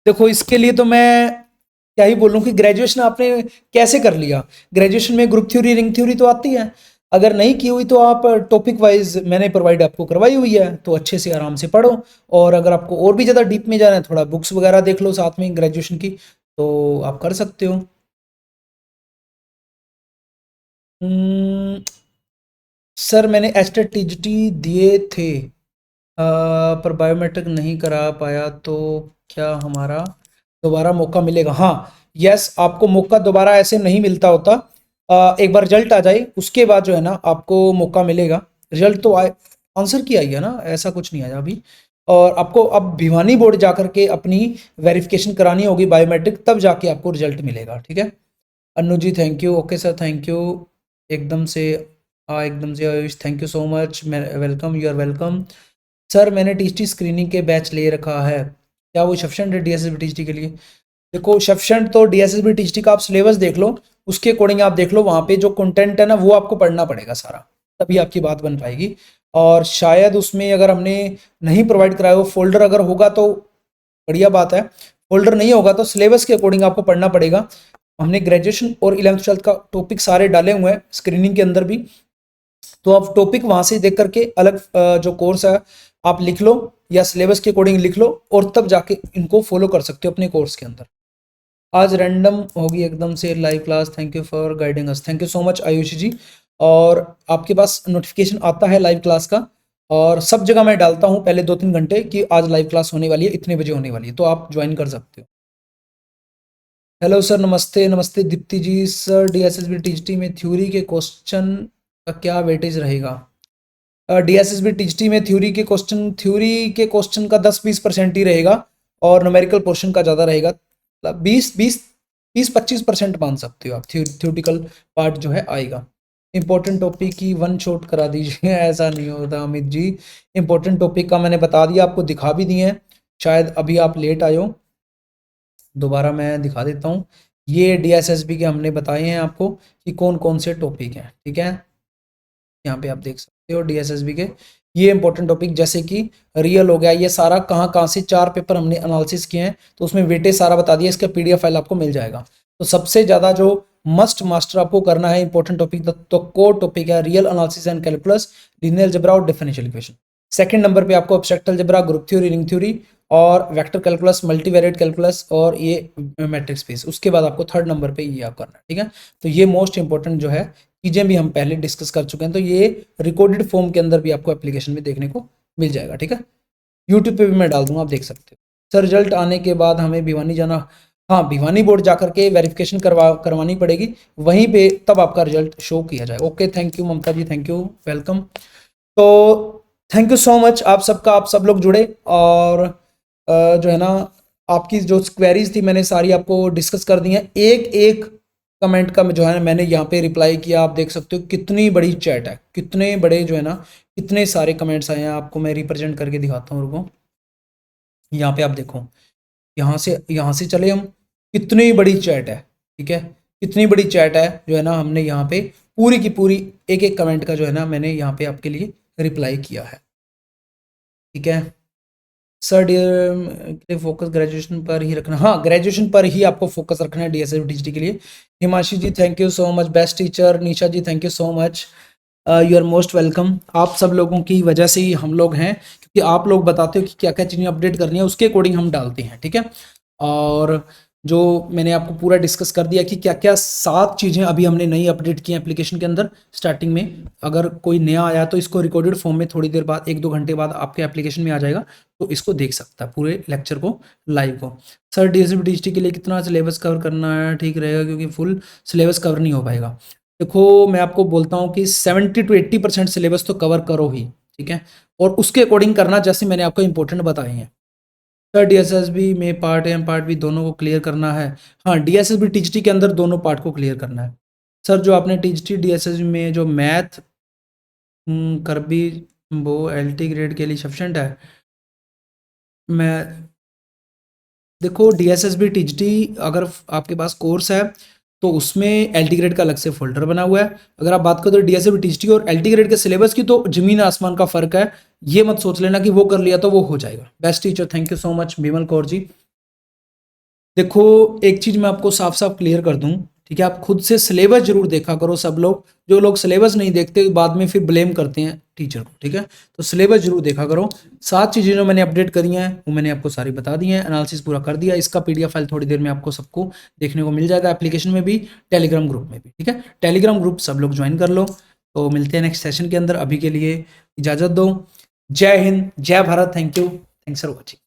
देखो, इसके लिए तो मैं क्या ही बोलूं कि ग्रेजुएशन आपने कैसे कर लिया, ग्रेजुएशन में ग्रुप थ्योरी रिंग थ्योरी तो आती है, अगर नहीं की हुई तो आप टॉपिक वाइज मैंने प्रोवाइड आपको करवाई हुई है, तो अच्छे से आराम से पढ़ो। और अगर आपको और भी ज़्यादा डीप में जाना है, थोड़ा बुक्स वगैरह देख लो साथ में ग्रेजुएशन की, तो आप कर सकते हो। सर मैंने एस्टेट टीजीटी दिए थे, पर बायोमेट्रिक नहीं करा पाया, तो क्या हमारा दोबारा मौका मिलेगा? हाँ, यस, आपको मौका दोबारा ऐसे नहीं मिलता होता। एक बार रिजल्ट आ जाए उसके बाद जो है ना आपको मौका मिलेगा। रिजल्ट तो आए, आंसर की आई है ना, ऐसा कुछ नहीं आया अभी। और आपको अब भिवानी बोर्ड जा करके अपनी वेरिफिकेशन करानी होगी बायोमेट्रिक, तब जाके आपको रिजल्ट मिलेगा, ठीक है। Anu ji thank you, okay sir, thank you, एकदम से, हाँ एकदम से Ayush, thank you so much, welcome, you are welcome. Sir मैंने टीजीटी स्क्रीनिंग के बैच ले रखा है, क्या वो सफिशिएंट है डीएसएसबी टीजीटी के लिए? देखो, सफिशिएंट तो डीएसएसबी टीजीटी का आप सिलेबस देख लो, उसके अकॉर्डिंग आप देख लो, वहाँ पे जो कंटेंट है ना वो आपको पढ़ना पड़ेगा सारा, तभी आपकी बात बन पाएगी। और शायद उसमें अगर हमने नहीं प्रोवाइड कराया वो फोल्डर अगर होगा तो बढ़िया बात है, फोल्डर नहीं होगा तो सिलेबस के अकॉर्डिंग आपको पढ़ना पड़ेगा। हमने ग्रेजुएशन और 11th-12th का टॉपिक सारे डाले हुए हैं स्क्रीनिंग के अंदर भी, तो आप टॉपिक वहां से देख करके अलग जो कोर्स है आप लिख लो, या सिलेबस के अकॉर्डिंग लिख लो, और तब जाके इनको फॉलो कर सकते हो अपने कोर्स के अंदर। आज रैंडम होगी एकदम से live class, thank you for guiding us, thank you so much Aayushi ji. और आपके पास नोटिफिकेशन आता है लाइव क्लास का, और सब जगह मैं डालता हूँ पहले 2-3 घंटे कि आज लाइव क्लास होने वाली है, इतने बजे होने वाली है, तो आप ज्वाइन कर सकते हो। हेलो सर, नमस्ते नमस्ते दीप्ति जी। सर डीएसएसबी टीजीटी में थ्योरी के क्वेश्चन का क्या वेटेज रहेगा? डीएसएसबी टीजीटी में थ्योरी के क्वेश्चन का 10-20% ही रहेगा, और न्यूमेरिकल पोर्शन का ज़्यादा रहेगा। 20-25% मान सकते हो आप, थ्योरेटिकल पार्ट जो है आएगा। इंपॉर्टेंट टॉपिक की वन शॉट करा दीजिए। ऐसा नहीं होता अमित जी, इंपॉर्टेंट टॉपिक का मैंने बता दिया, आपको दिखा भी दिए हैं, शायद अभी आप लेट आए हो, दोबारा मैं दिखा देता हूँ। ये डीएसएसबी के हमने बताए हैं आपको कि कौन कौन से टॉपिक हैं, ठीक है। यहाँ पे आप देख सकते हो डीएसएसबी के ये इंपॉर्टेंट टॉपिक, जैसे कि रियल हो गया, ये सारा कहाँ कहाँ से 4 पेपर हमने एनालिसिस किए हैं, तो उसमें वेटेज सारा बता दिया, इसका पीडीएफ फाइल आपको मिल जाएगा। तो सबसे ज़्यादा जो मस्ट मास्टर आपको करना है इंपॉर्टेंट टॉपिक, तो कोर टॉपिक है real analysis and calculus, linear algebra और डिफरेंशियल इक्वेशन। सेकंड नंबर पे आपको abstract algebra, group theory, ring theory और वेक्टर कैलकुलस, मल्टीवेरिएट कैलकुलस और ये मैट्रिक्स स्पेस। उसके बाद आपको थर्ड नंबर पे ये आप करना है, ठीक है। तो ये मोस्ट इंपॉर्टेंट जो है चीज़ें भी हम पहले डिस्कस कर चुके हैं, तो ये रिकॉर्डेड फॉर्म के अंदर भी आपको एप्लीकेशन में देखने को मिल जाएगा, ठीक है। यूट्यूब पे भी मैं डाल दूंगा, आप देख सकते हो। सर रिजल्ट आने के बाद हमें भिवानी जाना? हाँ, भिवानी बोर्ड जाकर के वेरिफिकेशन करवानी पड़ेगी, वहीं पे तब आपका रिजल्ट शो किया जाएगा। Okay, thank you Mamta ji, thank you, welcome. तो थैंक यू सो मच आप सबका, आप सब लोग जुड़े, और जो है ना आपकी जो क्वेरीज थी मैंने सारी आपको डिस्कस कर दी हैं। एक एक कमेंट का जो है मैंने यहाँ पे रिप्लाई किया, आप देख सकते हो कितनी बड़ी चैट है, कितने बड़े जो है ना कितने सारे कमेंट्स आए हैं। आपको मैं रिप्रेजेंट करके दिखाता हूँ, रुको। यहाँ पे आप देखो, यहाँ से चले हम, कितनी बड़ी चैट है, ठीक है, कितनी बड़ी चैट है जो है ना, हमने यहाँ पे पूरी की पूरी एक एक कमेंट का जो है ना मैंने यहाँ पे आपके लिए रिप्लाई किया है, ठीक है। सर डियर फोकस ग्रेजुएशन पर ही रखना, हाँ ग्रेजुएशन पर ही आपको फोकस रखना है डीएसएसबी टीजीटी के लिए। Himanshi ji thank you so much, best teacher. Nisha ji thank you so much, you are most welcome. आप सब लोगों की वजह से ही हम लोग हैं, क्योंकि आप लोग बताते हो कि क्या क्या चीज़ें अपडेट करनी है, उसके अकॉर्डिंग हम डालते हैं, ठीक है। और जो मैंने आपको पूरा डिस्कस कर दिया कि क्या क्या 7 चीज़ें अभी हमने नई अपडेट की एप्लीकेशन के अंदर स्टार्टिंग में। अगर कोई नया आया तो इसको रिकॉर्डेड फॉर्म में थोड़ी देर बाद 1-2 घंटे बाद आपके एप्लीकेशन में आ जाएगा, तो इसको देख सकता है पूरे लेक्चर को, लाइव को। सर डीएसएसबी टीजीटी के लिए कितना सिलेबस कवर करना है ठीक रहेगा, क्योंकि फुल सिलेबस कवर नहीं हो पाएगा। देखो मैं आपको बोलता हूँ कि 70-80% सिलेबस तो कवर करो ही, ठीक है, और उसके अकॉर्डिंग करना, जैसे मैंने आपको इंपॉर्टेंट बताए हैं। सर डीएसएसबी में part A and part B दोनों को क्लियर करना है? हाँ, डीएसएसबी टीजीटी के अंदर दोनों पार्ट को क्लियर करना है। सर जो आपने टीजीटी डीएसएसबी में जो मैथ कर भी, वो एलटी ग्रेड के लिए सफिशेंट है? मैं देखो डीएसएसबी टीजीटी अगर आपके पास कोर्स है तो उसमें एलटी ग्रेड का अलग से फोल्डर बना हुआ है। अगर आप बात करो तो डीएसएसबी टीजीटी और एलटी ग्रेड के सिलेबस की तो जमीन आसमान का फर्क है। ये मत सोच लेना कि वो कर लिया तो वो हो जाएगा। Best teacher, thank you so much Bimal Kaur ji. देखो एक चीज मैं आपको साफ साफ क्लियर कर दूं, ठीक है, आप खुद से सिलेबस जरूर देखा करो। सब लोग, जो लोग सिलेबस नहीं देखते बाद में फिर ब्लेम करते हैं टीचर को, ठीक है, तो सिलेबस जरूर देखा करो। 7 चीजें जो मैंने अपडेट करी हैं वो मैंने आपको सारी बता दी हैं, एनालिसिस पूरा कर दिया। इसका पीडीएफ फाइल थोड़ी देर में आपको सबको देखने को मिल जाएगा, एप्लीकेशन में भी, टेलीग्राम ग्रुप में भी, ठीक है। टेलीग्राम ग्रुप सब लोग ज्वाइन कर लो। तो मिलते हैं नेक्स्ट सेशन के अंदर, अभी के लिए इजाजत दो। जय हिंद, जय Bharat, thank you, thanks for watching.